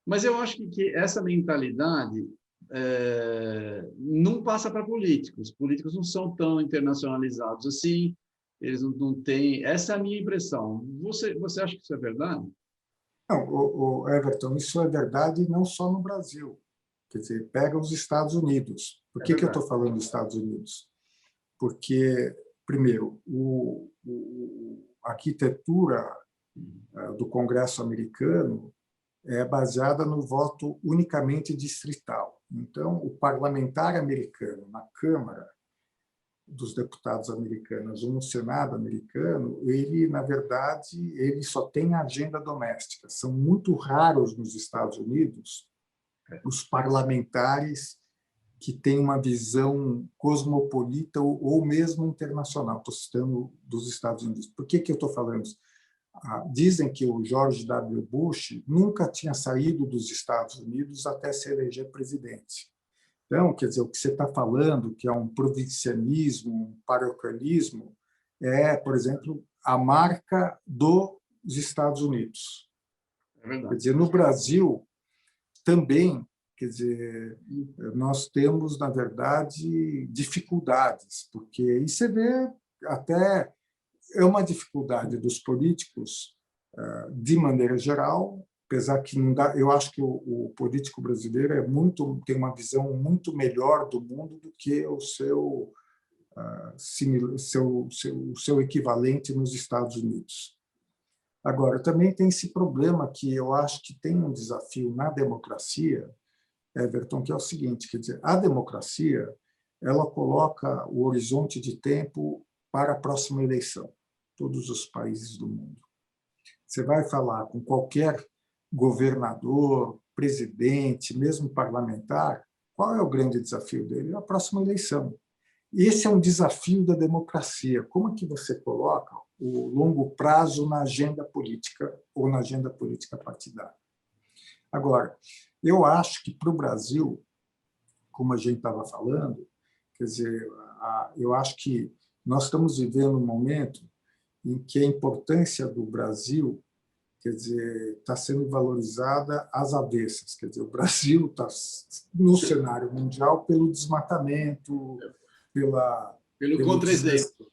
Mas eu acho que essa mentalidade não passa para políticos. Os políticos não são tão internacionalizados assim, eles não têm... Essa é a minha impressão. Você acha que isso é verdade? Não, Everton, isso é verdade não só no Brasil. Quer dizer, pega os Estados Unidos. Por que eu estou falando dos Estados Unidos? Porque, primeiro, a arquitetura do Congresso americano é baseada no voto unicamente distrital. Então, o parlamentar americano na Câmara dos Deputados americanos ou no Senado americano, ele, na verdade, ele só tem agenda doméstica. São muito raros nos Estados Unidos os parlamentares que têm uma visão cosmopolita ou mesmo internacional. Estou citando dos Estados Unidos. Por que eu estou falando isso? Dizem que o George W. Bush nunca tinha saído dos Estados Unidos até se eleger presidente. Então, quer dizer, o que você está falando, que é um provincianismo, um paroquialismo, por exemplo, a marca dos Estados Unidos. É verdade. Quer dizer, no Brasil também, quer dizer, nós temos, na verdade, dificuldades, porque aí você vê até é uma dificuldade dos políticos, de maneira geral, apesar que não dá, eu acho que o político brasileiro tem uma visão muito melhor do mundo do que o seu equivalente nos Estados Unidos. Agora, também tem esse problema que eu acho que tem um desafio na democracia, Everton, que é o seguinte, quer dizer, a democracia ela coloca o horizonte de tempo para a próxima eleição, todos os países do mundo. Você vai falar com qualquer governador, presidente, mesmo parlamentar, qual é o grande desafio dele? É a próxima eleição. Esse é um desafio da democracia. Como é que você coloca o longo prazo na agenda política ou na agenda política partidária? Agora, eu acho que para o Brasil, como a gente estava falando, quer dizer, eu acho que nós estamos vivendo um momento em que a importância do Brasil, quer dizer, está sendo valorizada às avessas. Quer dizer, o Brasil está no cenário mundial pelo desmatamento, pelo contra-exemplo.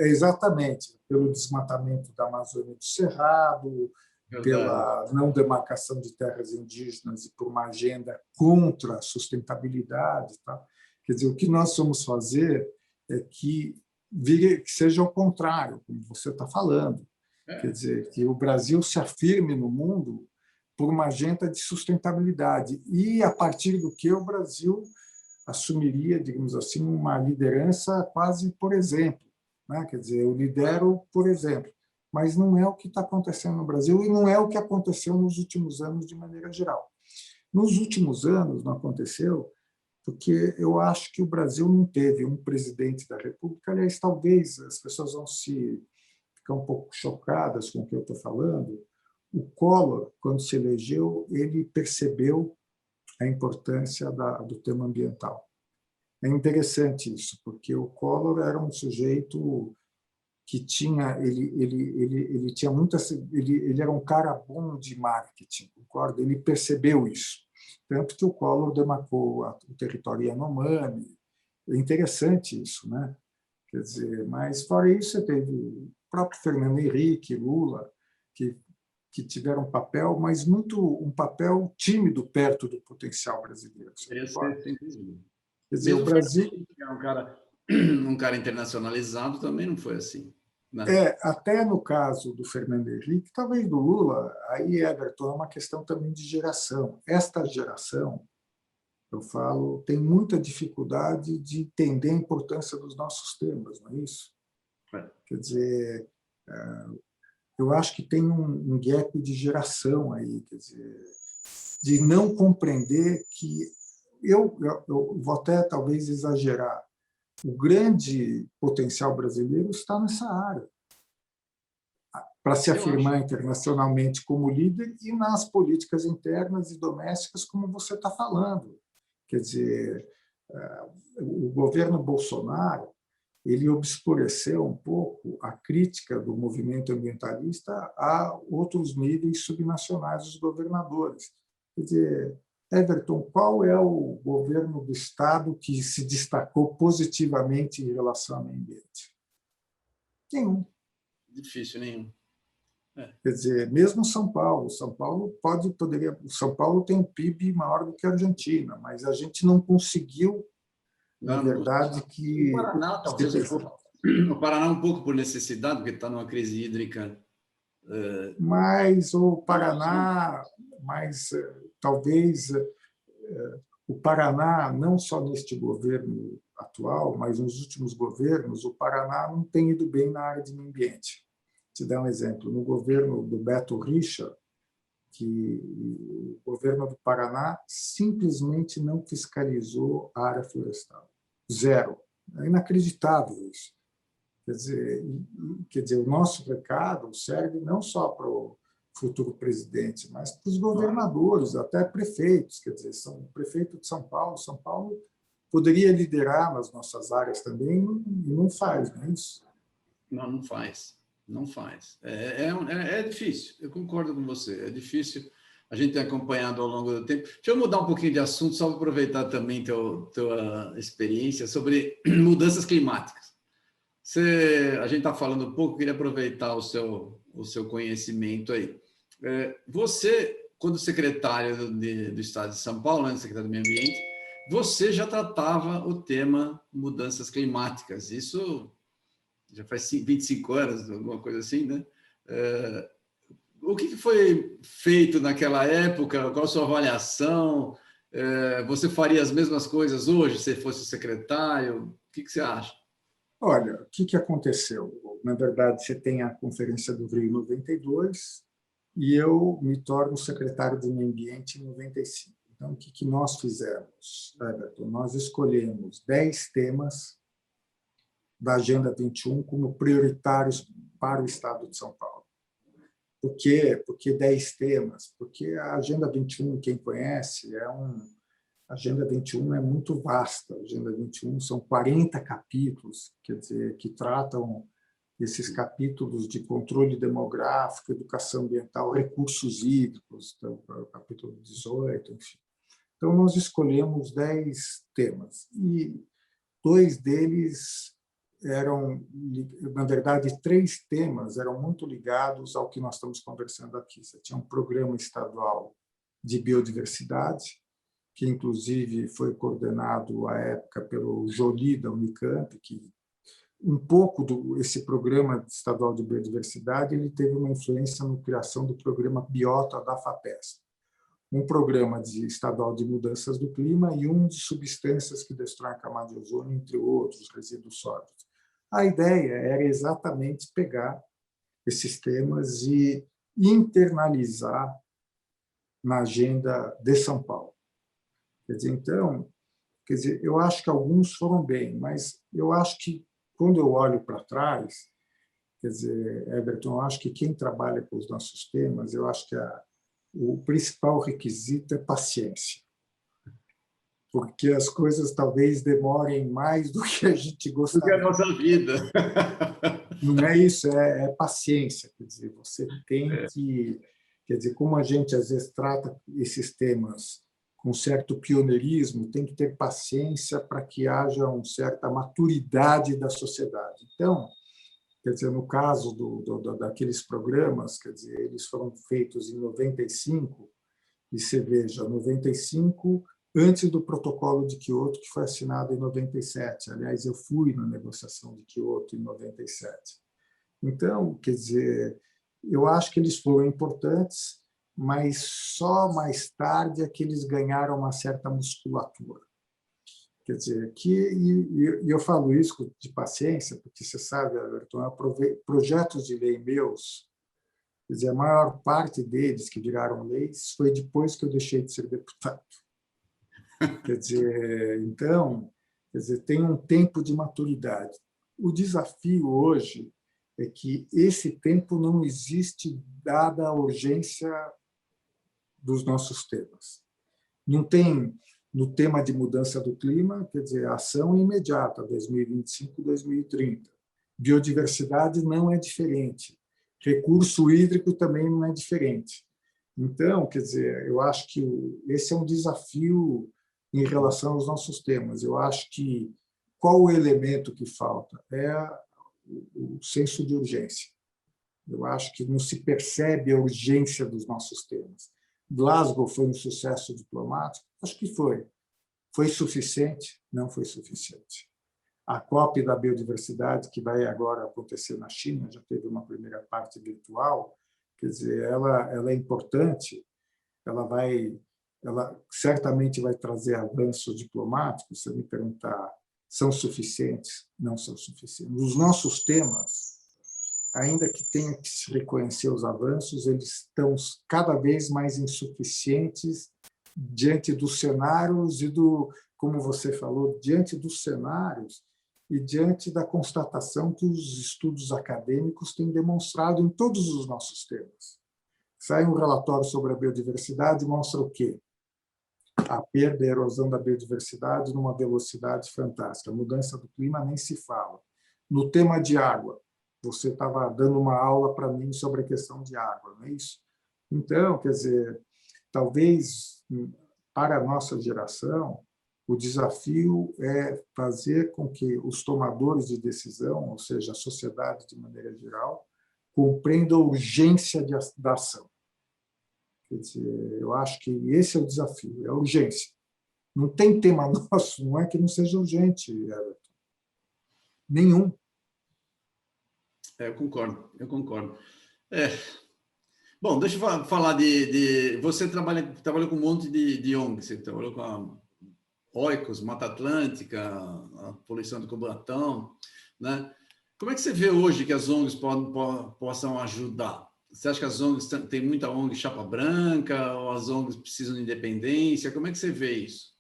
Exatamente, pelo desmatamento da Amazônia do Cerrado, Verdade. pela não demarcação de terras indígenas e por uma agenda contra a sustentabilidade. Tá? Quer dizer, o que nós vamos fazer é que seja o contrário, como você está falando. Quer dizer, que o Brasil se afirme no mundo por uma agenda de sustentabilidade e, a partir do que o Brasil assumiria, digamos assim, uma liderança quase por exemplo. Né? Quer dizer, eu lidero por exemplo. Mas não é o que está acontecendo no Brasil e não é o que aconteceu nos últimos anos de maneira geral. Nos últimos anos não aconteceu porque eu acho que o Brasil não teve um presidente da República. Aliás, talvez as pessoas vão ficar um pouco chocadas com o que eu estou falando. O Collor, quando se elegeu, ele percebeu a importância do tema ambiental. É interessante isso, porque o Collor era um sujeito que ele tinha muitas, ele era um cara bom de marketing, concorda? Ele percebeu isso, tanto que o Collor demarcou o território Yanomami. É interessante isso, né? Quer dizer, mas fora isso você teve o próprio Fernando Henrique, Lula, que tiveram um papel, mas muito um papel tímido perto do potencial brasileiro. Sem dúvida. Quer dizer, o Mesmo o Brasil Fernando, que é um cara internacionalizado, também não foi assim. Né? até no caso do Fernando Henrique, talvez do Lula, aí, Everton, é uma questão também de geração. Esta geração, eu falo, tem muita dificuldade de entender a importância dos nossos temas, não é isso? Quer dizer, eu acho que tem um gap de geração aí, quer dizer, de não compreender que eu vou até talvez exagerar. O grande potencial brasileiro está nessa área, para se afirmar internacionalmente como líder e nas políticas internas e domésticas, como você está falando. Quer dizer, o governo Bolsonaro ele obscureceu um pouco a crítica do movimento ambientalista a outros níveis subnacionais dos governadores. Quer dizer, Everton, qual é o governo do Estado que se destacou positivamente em relação ao meio ambiente? Nenhum. Difícil, nenhum. Quer dizer, mesmo São Paulo. São Paulo tem um PIB maior do que a Argentina, mas a gente não conseguiu, na verdade, que... O Paraná, talvez, o Paraná um pouco por necessidade, porque está numa crise hídrica. Mas o Paraná, talvez o Paraná, não só neste governo atual, mas nos últimos governos, o Paraná não tem ido bem na área de meio ambiente. Te dar um exemplo, no governo do Beto Richa, que o governo do Paraná simplesmente não fiscalizou a área florestal. Zero. É inacreditável isso. Quer dizer, o nosso recado serve não só para o futuro presidente, mas para os governadores, até prefeitos. Quer dizer, prefeito de São Paulo poderia liderar nas nossas áreas também e não faz, não é isso? Não faz. Não faz. É difícil, eu concordo com você, é difícil. A gente tem acompanhado ao longo do tempo. Deixa eu mudar um pouquinho de assunto, só para aproveitar também tua experiência sobre mudanças climáticas. A gente está falando um pouco, queria aproveitar o seu conhecimento aí. Você, quando secretário do Estado de São Paulo, né, secretário do Meio Ambiente, você já tratava o tema mudanças climáticas. Isso já faz 25 anos, alguma coisa assim, né? O que foi feito naquela época? Qual a sua avaliação? Você faria as mesmas coisas hoje, se fosse secretário? O que você acha? Olha, o que aconteceu? Na verdade, você tem a Conferência do Rio em 92 e eu me torno secretário do Meio Ambiente em 95. Então, o que nós fizemos, Everton? Nós escolhemos 10 temas da Agenda 21 como prioritários para o Estado de São Paulo. Por quê? Porque 10 temas? Porque a Agenda 21, quem conhece, a Agenda 21 é muito vasta. A Agenda 21 são 40 capítulos, quer dizer, que tratam esses capítulos de controle demográfico, educação ambiental, recursos hídricos, então, o capítulo 18, enfim. Então, nós escolhemos 10 temas e 2 deles eram, na verdade, 3 temas eram muito ligados ao que nós estamos conversando aqui. Você tinha um programa estadual de biodiversidade, que, inclusive, foi coordenado, à época, pelo Joly, da Unicamp, que um pouco esse programa estadual de biodiversidade ele teve uma influência na criação do programa Biota da FAPESP, um programa estadual de mudanças do clima e um de substâncias que destroem a camada de ozônio, entre outros, resíduos sólidos. A ideia era exatamente pegar esses temas e internalizar na agenda de São Paulo. Então, eu acho que alguns foram bem, mas eu acho que, quando eu olho para trás, Everton, eu acho que quem trabalha com os nossos temas, eu acho que o principal requisito é paciência, porque as coisas talvez demorem mais do que a gente gostaria. Porque é a nossa vida. Não é isso, é paciência. Você tem que... como a gente, às vezes, trata esses temas com certo pioneirismo, tem que ter paciência para que haja uma certa maturidade da sociedade. Então, no caso daqueles programas, eles foram feitos em 95, e você veja, 95, antes do protocolo de Quioto, que foi assinado em 97. Aliás, eu fui na negociação de Quioto em 97. Então, eu acho que eles foram importantes, mas só mais tarde é que eles ganharam uma certa musculatura. E eu falo isso de paciência, porque você sabe, Everton, projetos de lei meus, a maior parte deles que viraram leis foi depois que eu deixei de ser deputado. Então, tem um tempo de maturidade. O desafio hoje é que esse tempo não existe, dada a urgência dos nossos temas. Não tem, no tema de mudança do clima, ação imediata, 2025, 2030. Biodiversidade não é diferente. Recurso hídrico também não é diferente. Então, eu acho que esse é um desafio em relação aos nossos temas. Eu acho que qual o elemento que falta? É o senso de urgência. Eu acho que não se percebe a urgência dos nossos temas. Glasgow foi um sucesso diplomático? Acho que foi. Foi suficiente? Não foi suficiente. A COP da biodiversidade, que vai agora acontecer na China, já teve uma primeira parte virtual, ela é importante, ela certamente vai trazer avanços diplomáticos. Se me perguntar, são suficientes? Não são suficientes. Os nossos temas, ainda que tenha que se reconhecer os avanços, eles estão cada vez mais insuficientes diante dos cenários e como você falou, diante dos cenários e diante da constatação que os estudos acadêmicos têm demonstrado em todos os nossos temas. Sai um relatório sobre a biodiversidade e mostra o quê? A perda e a erosão da biodiversidade numa velocidade fantástica. A mudança do clima nem se fala. No tema de água, você estava dando uma aula para mim sobre a questão de água, não é isso? Então, talvez para a nossa geração, o desafio é fazer com que os tomadores de decisão, ou seja, a sociedade de maneira geral, compreendam a urgência da ação. Eu acho que esse é o desafio, é a urgência. Não tem tema nosso, não é que não seja urgente, Everton. Nenhum. Eu concordo. Bom, deixa eu falar você trabalhou com um monte de ONGs, você trabalhou com a Oikos, Mata Atlântica, a Poluição do Cubatão, né? Como é que você vê hoje que as ONGs possam ajudar? Você acha que as ONGs tem muita ONG chapa branca, ou as ONGs precisam de independência? Como é que você vê isso?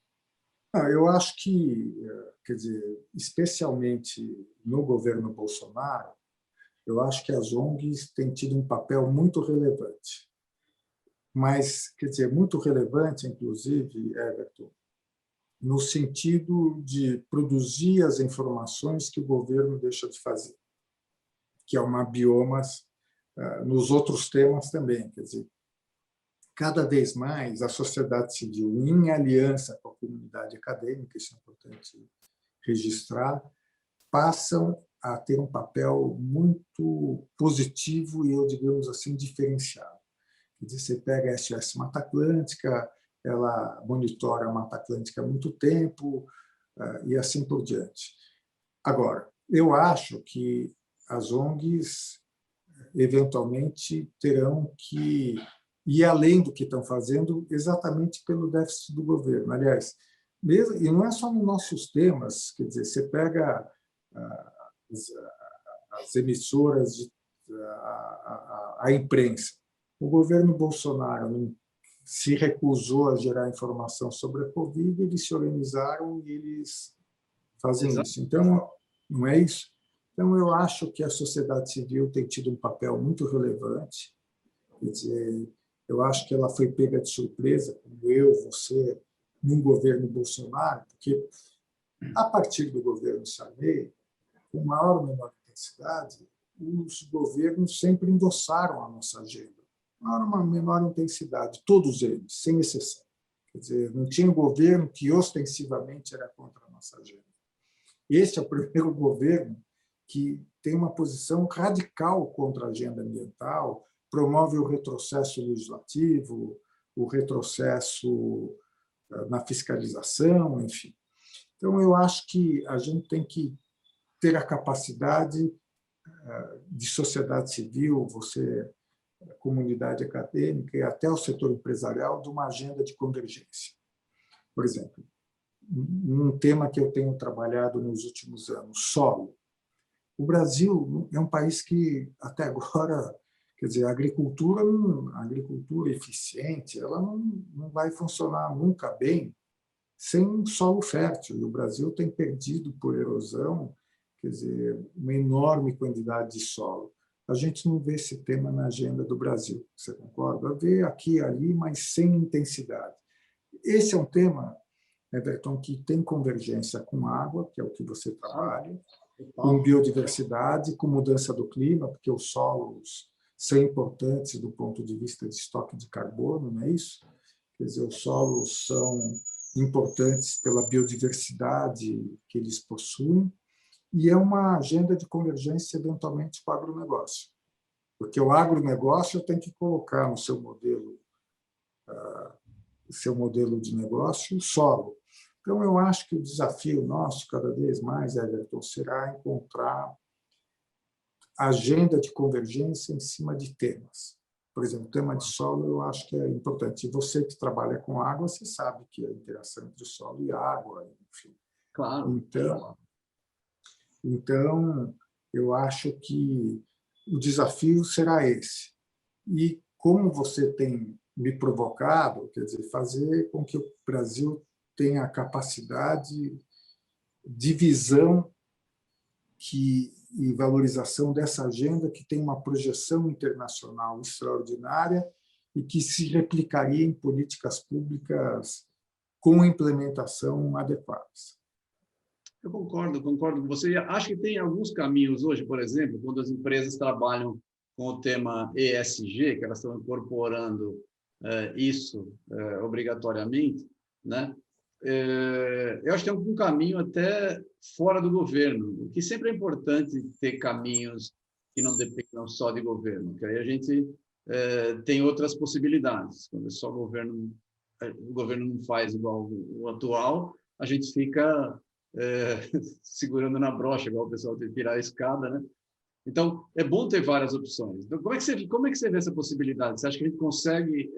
Eu acho que, especialmente no governo Bolsonaro, eu acho que as ONGs têm tido um papel muito relevante. Mas, muito relevante, inclusive, Everton, no sentido de produzir as informações que o governo deixa de fazer, que é uma biomas nos outros temas também. Cada vez mais a sociedade civil, em aliança com a comunidade acadêmica, isso é importante registrar, passam a ter um papel muito positivo e, eu digamos assim, diferenciado. Quer dizer, você pega a SOS Mata Atlântica, ela monitora a Mata Atlântica há muito tempo, e assim por diante. Agora, eu acho que as ONGs eventualmente terão que ir além do que estão fazendo, exatamente pelo déficit do governo. Aliás, mesmo, e não é só nos nossos temas, quer dizer, você pega as emissoras, a imprensa. O governo Bolsonaro não se recusou a gerar informação sobre a Covid, eles se organizaram e eles fazem Exato. isso. Então, não é isso? Então, eu acho que a sociedade civil tem tido um papel muito relevante. Quer dizer, eu acho que ela foi pega de surpresa, como eu, você, num governo Bolsonaro, porque a partir do governo Sarney, com maior ou menor intensidade, os governos sempre endossaram a nossa agenda. Maior ou menor intensidade, todos eles, sem exceção. Quer dizer, não tinha governo que ostensivamente era contra a nossa agenda. Este é o primeiro governo que tem uma posição radical contra a agenda ambiental, promove o retrocesso legislativo, o retrocesso na fiscalização, enfim. Então, eu acho que a gente tem que ter a capacidade de sociedade civil, você, comunidade acadêmica e até o setor empresarial, de uma agenda de convergência. Por exemplo, um tema que eu tenho trabalhado nos últimos anos, solo. O Brasil é um país que, até agora, quer dizer, a agricultura eficiente, ela não vai funcionar nunca bem sem solo fértil. E o Brasil tem perdido por erosão, quer dizer, uma enorme quantidade de solo. A gente não vê esse tema na agenda do Brasil, você concorda? Vê aqui e ali, mas sem intensidade. Esse é um tema, Everton, que tem convergência com água, que é o que você trabalha, com biodiversidade, com mudança do clima, porque os solos são importantes do ponto de vista de estoque de carbono, não é isso? Quer dizer, os solos são importantes pela biodiversidade que eles possuem, e é uma agenda de convergência, eventualmente, com o agronegócio. Porque o agronegócio tem que colocar no seu modelo de negócio o solo. Então, eu acho que o desafio nosso, cada vez mais, Everton, será encontrar agenda de convergência em cima de temas. Por exemplo, o tema de solo eu acho que é importante. E você que trabalha com água, você sabe que a interação entre solo e água, enfim. Claro. Então, eu acho que o desafio será esse. E como você tem me provocado, quer dizer, fazer com que o Brasil tenha a capacidade de visão e valorização dessa agenda que tem uma projeção internacional extraordinária e que se replicaria em políticas públicas com implementação adequadas. Eu concordo com você. Acho que tem alguns caminhos hoje, por exemplo, quando as empresas trabalham com o tema ESG, que elas estão incorporando isso obrigatoriamente, né? Eu acho que tem um caminho até fora do governo, o que sempre é importante ter caminhos que não dependam só de governo, porque aí a gente tem outras possibilidades. Quando é só o governo não faz igual o atual, a gente fica segurando na brocha, igual o pessoal tem que tirar a escada, né? Então, é bom ter várias opções. Então, como é que você vê essa possibilidade? Você acha que a gente consegue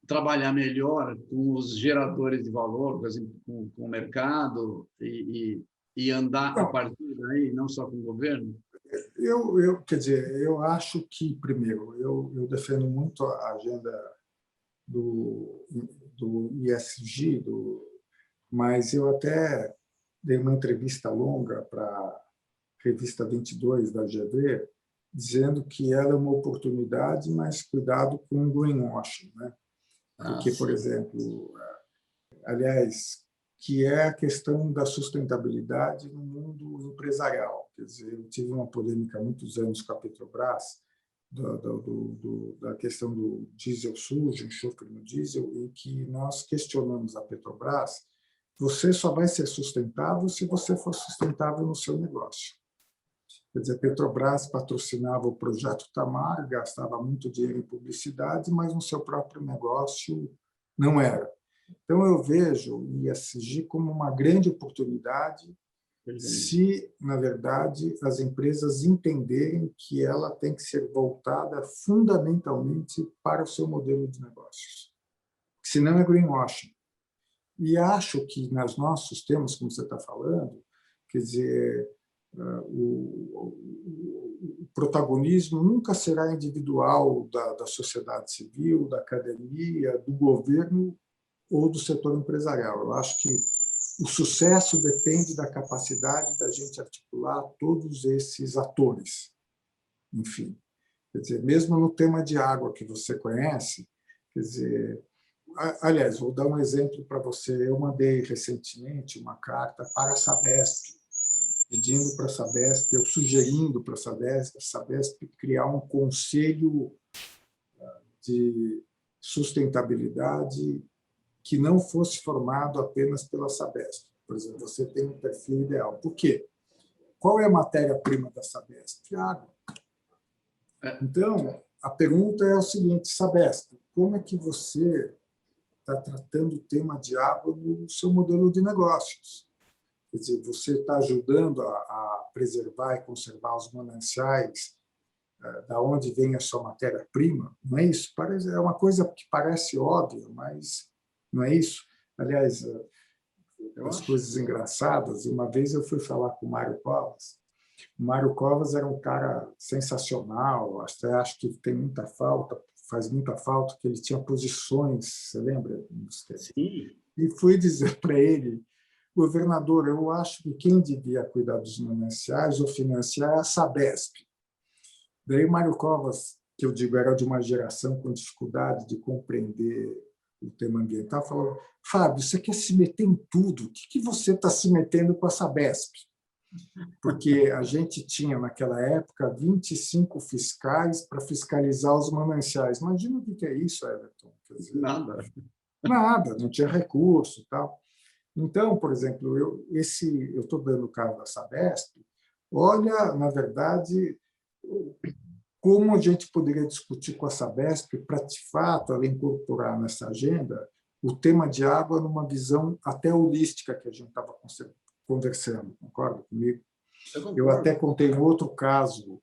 trabalhar melhor com os geradores de valor, com o mercado e andar a partir daí, não só com o governo? Quer dizer, eu acho que, primeiro, eu defendo muito a agenda do ESG, mas eu até dei uma entrevista longa para a revista 22 da GV, dizendo que ela é uma oportunidade, mas cuidado com o greenwashing, né? Porque, por exemplo, aliás, que é a questão da sustentabilidade no mundo empresarial. Quer dizer, eu tive uma polêmica há muitos anos com a Petrobras da questão do diesel sujo, enxofre no diesel, em que nós questionamos a Petrobras: você só vai ser sustentável se você for sustentável no seu negócio. Quer dizer, a Petrobras patrocinava o projeto Tamar, gastava muito dinheiro em publicidade, mas no seu próprio negócio não era. Então, eu vejo o ISG como uma grande oportunidade se, na verdade, as empresas entenderem que ela tem que ser voltada fundamentalmente para o seu modelo de negócios. Senão é greenwashing. E acho que, nos nossos temas, como você está falando, quer dizer, o protagonismo nunca será individual da sociedade civil, da academia, do governo ou do setor empresarial. Eu acho que o sucesso depende da capacidade da gente articular todos esses atores. Enfim, quer dizer, mesmo no tema de água que você conhece, quer dizer, aliás, vou dar um exemplo para você. Eu mandei recentemente uma carta para a Sabesp, pedindo para a Sabesp, eu sugerindo para a Sabesp criar um conselho de sustentabilidade que não fosse formado apenas pela Sabesp. Por exemplo, você tem um perfil ideal. Por quê? Qual é a matéria-prima da Sabesp? Água. Então, a pergunta é o seguinte, Sabesp, como é que você está tratando o tema de água no seu modelo de negócios? Quer dizer, você está ajudando a preservar e conservar os mananciais da onde vem a sua matéria-prima? Não é isso? É uma coisa que parece óbvia, mas não é isso. Aliás, as coisas engraçadas, uma vez eu fui falar com o Mário Covas. O Mário Covas era um cara sensacional, até acho que tem muita falta, faz muita falta, que ele tinha posições, você lembra? Sim. E fui dizer para ele, governador, eu acho que quem devia cuidar dos mananciais ou financiar é a Sabesp. Daí o Mário Covas, que eu digo era de uma geração com dificuldade de compreender o tema ambiental, falou, Fábio, você quer se meter em tudo, o que você está se metendo com a Sabesp? Porque a gente tinha, naquela época, 25 fiscais para fiscalizar os mananciais. Imagina o que é isso, Everton. Quer dizer, nada, não tinha recurso e tal. Então, por exemplo, eu estou dando o caso da Sabesp, olha, na verdade, como a gente poderia discutir com a Sabesp para, de fato, ela incorporar nessa agenda o tema de água numa visão até holística que a gente estava conversando, concorda comigo? Eu até contei um outro caso,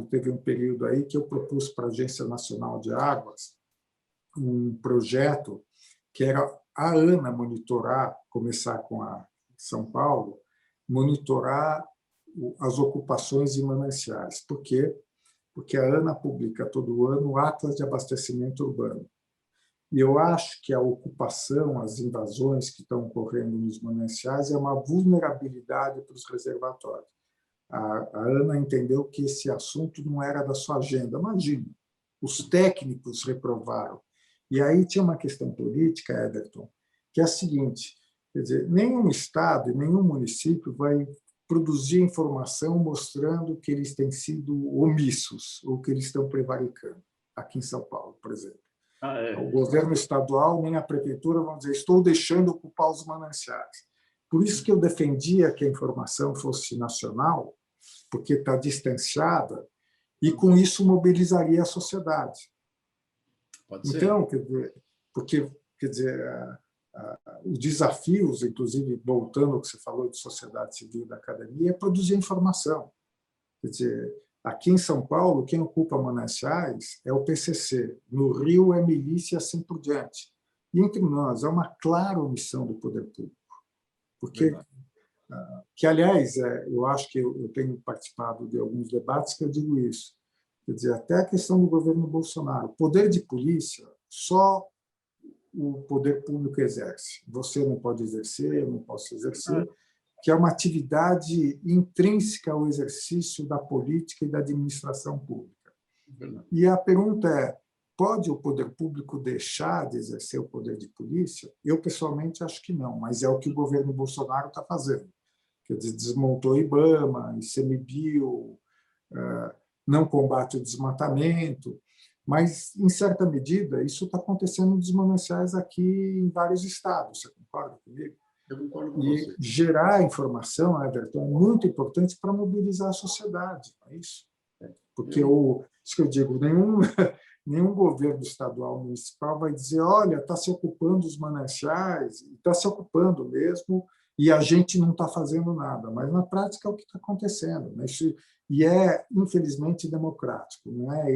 teve um período aí que eu propus para a Agência Nacional de Águas um projeto que era a ANA monitorar, começar com a São Paulo, monitorar as ocupações de mananciais. Por quê? Porque a ANA publica todo ano o Atlas de Abastecimento Urbano. E eu acho que a ocupação, as invasões que estão ocorrendo nos mananciais é uma vulnerabilidade para os reservatórios. A ANA entendeu que esse assunto não era da sua agenda. Imagina, os técnicos reprovaram. E aí tinha uma questão política, Everton, que é a seguinte, quer dizer, nenhum estado e nenhum município vai produzir informação mostrando que eles têm sido omissos ou que eles estão prevaricando, aqui em São Paulo, por exemplo. O governo estadual nem a prefeitura vão dizer estou deixando ocupar os mananciais. Por isso que eu defendia que a informação fosse nacional, porque está distanciada, e com isso mobilizaria a sociedade. Pode ser. Então, quer dizer, os desafios, inclusive, voltando ao que você falou de sociedade civil da academia, é produzir informação. Quer dizer, aqui em São Paulo, quem ocupa mananciais é o PCC. No Rio, é milícia, assim por diante. E, entre nós, é uma clara omissão do poder público. Porque, aliás, eu acho que eu tenho participado de alguns debates que eu digo isso. Quer dizer, até a questão do governo Bolsonaro. Poder de polícia, só o poder público exerce. Você não pode exercer, eu não posso exercer, que é uma atividade intrínseca ao exercício da política e da administração pública. E a pergunta é, pode o poder público deixar de exercer o poder de polícia? Eu, pessoalmente, acho que não, mas é o que o governo Bolsonaro está fazendo. Quer dizer, desmontou o IBAMA, ICMBio, não combate o desmatamento, mas, em certa medida, isso está acontecendo nos mananciais aqui em vários estados, você concorda comigo? Eu concordo com E você. gerar informação, Everton, é muito importante para mobilizar a sociedade, não é isso? Porque, isso que eu digo, nenhum governo estadual, municipal vai dizer, olha, está se ocupando dos mananciais, está se ocupando mesmo, e a gente não está fazendo nada. Mas, na prática, é o que está acontecendo. Né? E é, infelizmente, democrático. Não é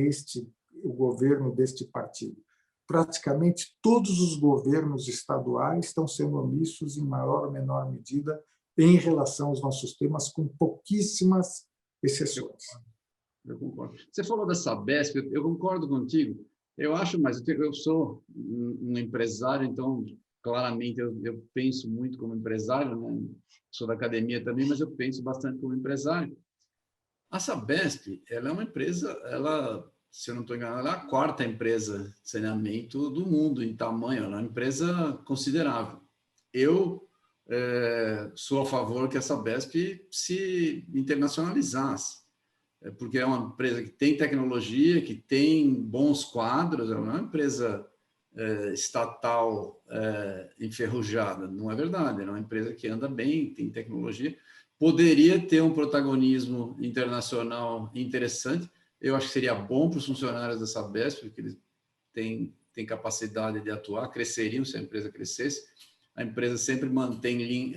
o governo deste partido. Praticamente todos os governos estaduais estão sendo omissos, em maior ou menor medida, em relação aos nossos temas, com pouquíssimas exceções. Eu concordo. Você falou da Sabesp, eu concordo contigo. Eu acho, mas eu sou um empresário, então, claramente, eu penso muito como empresário, né? Sou da academia também, mas eu penso bastante como empresário. A Sabesp, ela é uma empresa, se eu não estou enganado, ela é a quarta empresa de saneamento do mundo em tamanho, ela é uma empresa considerável. Eu sou a favor que a Sabesp se internacionalizasse, porque é uma empresa que tem tecnologia, que tem bons quadros, ela não é uma empresa estatal enferrujada, não é verdade, ela é uma empresa que anda bem, tem tecnologia, poderia ter um protagonismo internacional interessante. Eu acho que seria bom para os funcionários da Sabesp, porque eles têm capacidade de atuar, cresceriam se a empresa crescesse. A empresa sempre mantém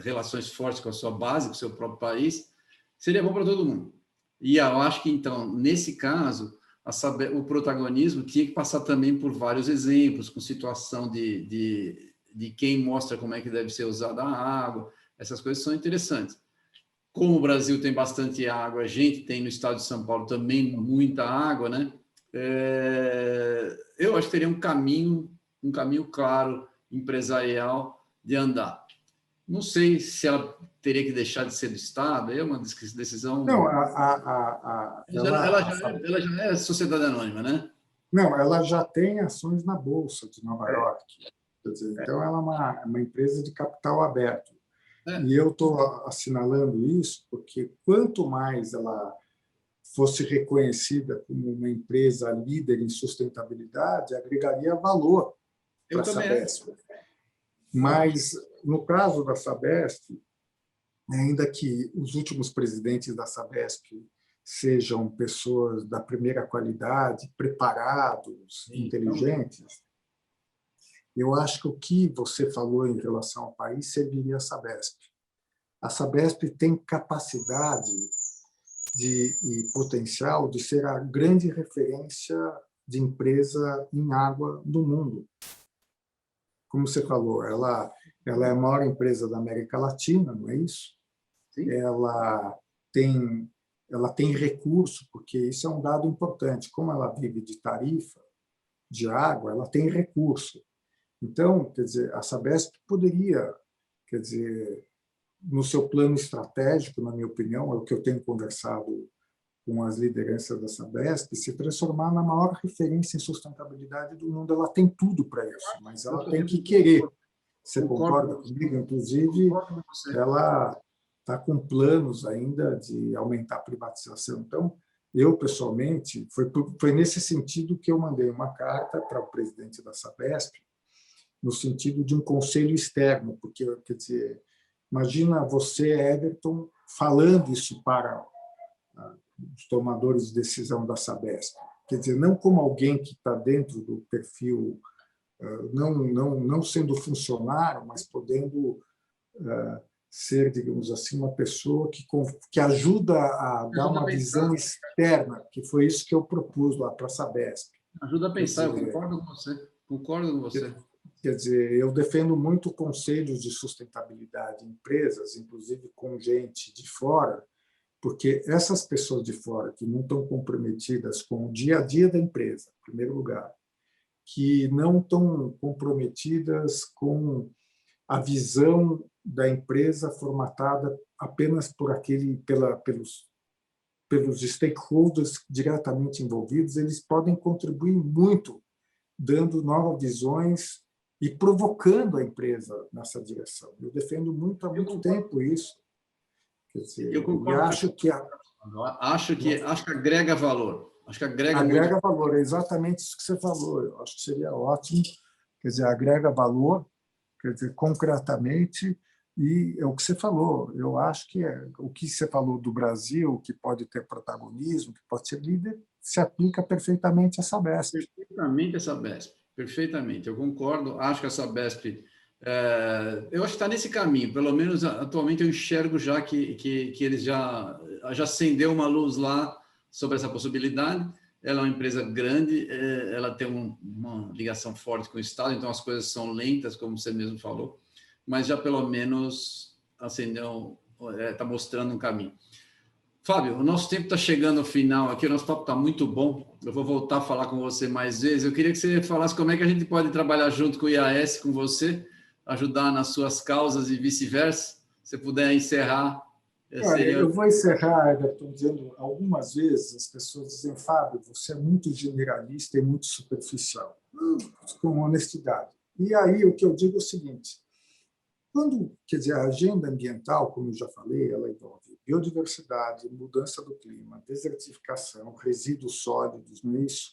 relações fortes com a sua base, com o seu próprio país. Seria bom para todo mundo. E eu acho que, então, nesse caso, o protagonismo tinha que passar também por vários exemplos, com situação de quem mostra como é que deve ser usada a água. Essas coisas são interessantes. Como o Brasil tem bastante água, a gente tem no estado de São Paulo também muita água, né? Eu acho que teria um caminho claro, empresarial, de andar. Não sei se ela teria que deixar de ser do Estado, é uma decisão... Não, ela já é sociedade anônima, né? não, ela já tem ações na Bolsa de Nova York. Quer dizer, então, ela é uma empresa de capital aberto. E eu estou assinalando isso porque quanto mais ela fosse reconhecida como uma empresa líder em sustentabilidade, agregaria valor para a Sabesp. Mas, no caso da Sabesp, ainda que os últimos presidentes da Sabesp sejam pessoas da primeira qualidade, preparados, inteligentes, eu acho que o que você falou em relação ao país serviria à Sabesp. A Sabesp tem capacidade e potencial de ser a grande referência de empresa em água do mundo. Como você falou, ela é a maior empresa da América Latina, não é isso? Sim. Ela tem recurso, porque isso é um dado importante. Como ela vive de tarifa de água, ela tem recurso. Então, quer dizer, a Sabesp poderia, quer dizer, no seu plano estratégico, na minha opinião, é o que eu tenho conversado com as lideranças da Sabesp, se transformar na maior referência em sustentabilidade do mundo. Ela tem tudo para isso, mas ela tem que querer. Você concorda comigo? Inclusive, ela está com planos ainda de aumentar a privatização. Então, eu, pessoalmente, foi nesse sentido que eu mandei uma carta para o presidente da Sabesp, no sentido de um conselho externo, porque, quer dizer, imagina você, Everton, falando isso para os tomadores de decisão da Sabesp. Quer dizer, não como alguém que está dentro do perfil, não sendo funcionário, mas podendo ser, digamos assim, uma pessoa que ajuda a dar uma visão externa, que foi isso que eu propus lá para a Sabesp. Ajuda a pensar, eu concordo com você. Concordo com você. Quer dizer, eu defendo muito conselhos de sustentabilidade em empresas, inclusive com gente de fora, porque essas pessoas de fora que não estão comprometidas com o dia a dia da empresa, em primeiro lugar, que não estão comprometidas com a visão da empresa formatada apenas pelos stakeholders diretamente envolvidos, eles podem contribuir muito, dando novas visões e provocando a empresa nessa direção. Eu defendo muito há muito tempo isso. Quer dizer, eu concordo. Acho que agrega valor. Acho que agrega muito. Valor, é exatamente isso que você falou. Eu acho que seria ótimo. Quer dizer, agrega valor quer dizer, concretamente, e é o que você falou. Eu acho que o que você falou do Brasil, que pode ter protagonismo, que pode ser líder, se aplica perfeitamente a Sabesp. Perfeitamente a Sabesp, perfeitamente. Eu concordo, acho que a Sabesp, eu acho que está nesse caminho, pelo menos atualmente eu enxergo já que eles já acendeu uma luz lá sobre essa possibilidade. Ela é uma empresa grande, ela tem uma ligação forte com o Estado, então as coisas são lentas, como você mesmo falou, mas já pelo menos acendeu, está mostrando um caminho. Fábio, o nosso tempo está chegando ao final aqui, o nosso papo está muito bom, eu vou voltar a falar com você mais vezes. Eu queria que você falasse como é que a gente pode trabalhar junto com o IAS, com você, ajudar nas suas causas e vice-versa. Se você puder encerrar. Olha, eu vou encerrar, Everton, dizendo algumas vezes as pessoas dizem, Fábio, você é muito generalista e muito superficial, com honestidade. E aí o que eu digo é o seguinte, quer dizer, a agenda ambiental, como eu já falei, ela envolve biodiversidade, mudança do clima, desertificação, resíduos sólidos, não é isso?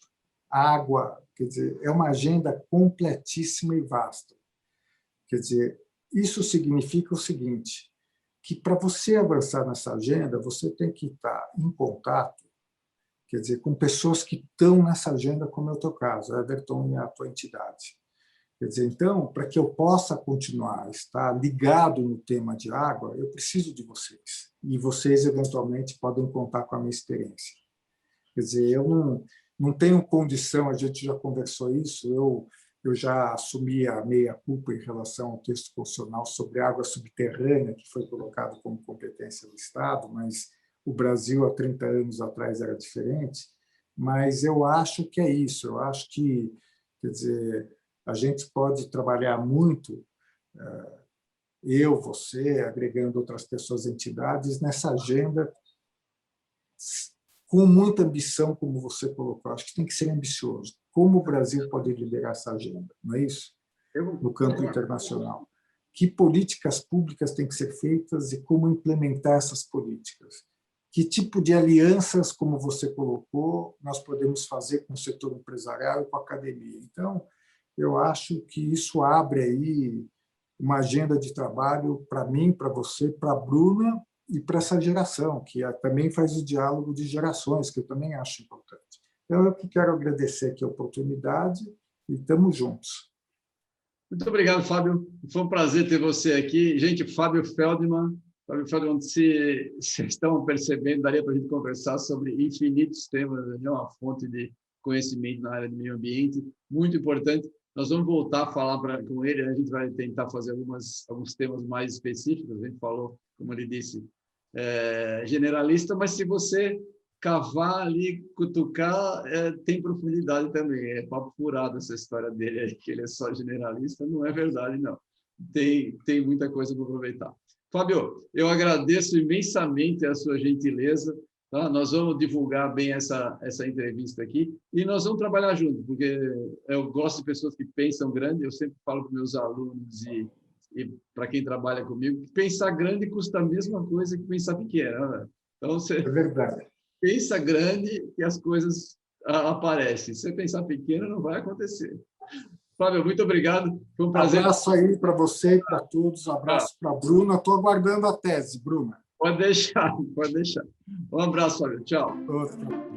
Água, quer dizer, é uma agenda completíssima e vasta. Quer dizer, isso significa o seguinte, que para você avançar nessa agenda, você tem que estar em contato, quer dizer, com pessoas que estão nessa agenda, como é o teu caso, Everton e a tua entidade. Quer dizer, então, para que eu possa continuar a estar ligado no tema de água, eu preciso de vocês. E vocês, eventualmente, podem contar com a minha experiência. Quer dizer, eu não tenho condição, a gente já conversou isso, eu já assumi a meia-culpa em relação ao texto constitucional sobre água subterrânea, que foi colocado como competência do Estado, mas o Brasil, há 30 anos atrás, era diferente. Mas eu acho que é isso, eu acho que, quer dizer, a gente pode trabalhar muito, eu, você, agregando outras pessoas, entidades, nessa agenda com muita ambição, como você colocou. Acho que tem que ser ambicioso. Como o Brasil pode liderar essa agenda, não é isso? No campo internacional. Que políticas públicas têm que ser feitas e como implementar essas políticas? Que tipo de alianças, como você colocou, nós podemos fazer com o setor empresarial e com a academia? Então, eu acho que isso abre aí uma agenda de trabalho para mim, para você, para a Bruna e para essa geração, que também faz o diálogo de gerações, que eu também acho importante. Então, eu quero agradecer aqui a oportunidade e estamos juntos. Muito obrigado, Fábio. Foi um prazer ter você aqui. Gente, Fábio Feldman, se vocês estão percebendo, daria para a gente conversar sobre infinitos temas, é uma fonte de conhecimento na área de meio ambiente, muito importante. Nós vamos voltar a falar com ele, a gente vai tentar fazer alguns temas mais específicos. A gente falou, como ele disse, generalista, mas se você cavar ali, cutucar, tem profundidade também. É papo furado essa história dele aí, que ele é só generalista, não é verdade, não. Tem muita coisa para aproveitar. Fábio, eu agradeço imensamente a sua gentileza. Tá? Nós vamos divulgar bem essa entrevista aqui e nós vamos trabalhar junto, porque eu gosto de pessoas que pensam grande. Eu sempre falo para meus alunos e para quem trabalha comigo que pensar grande custa a mesma coisa que pensar pequeno. Né? Então, você é verdade. Pensa grande e as coisas aparecem. Se você pensar pequeno, não vai acontecer. Fábio, muito obrigado. Foi um prazer. Abraço aí para você e para todos. Abraço para a Bruna. Estou aguardando a tese, Bruna. Pode deixar, pode deixar. Um abraço, Fábio. Tchau. Outro.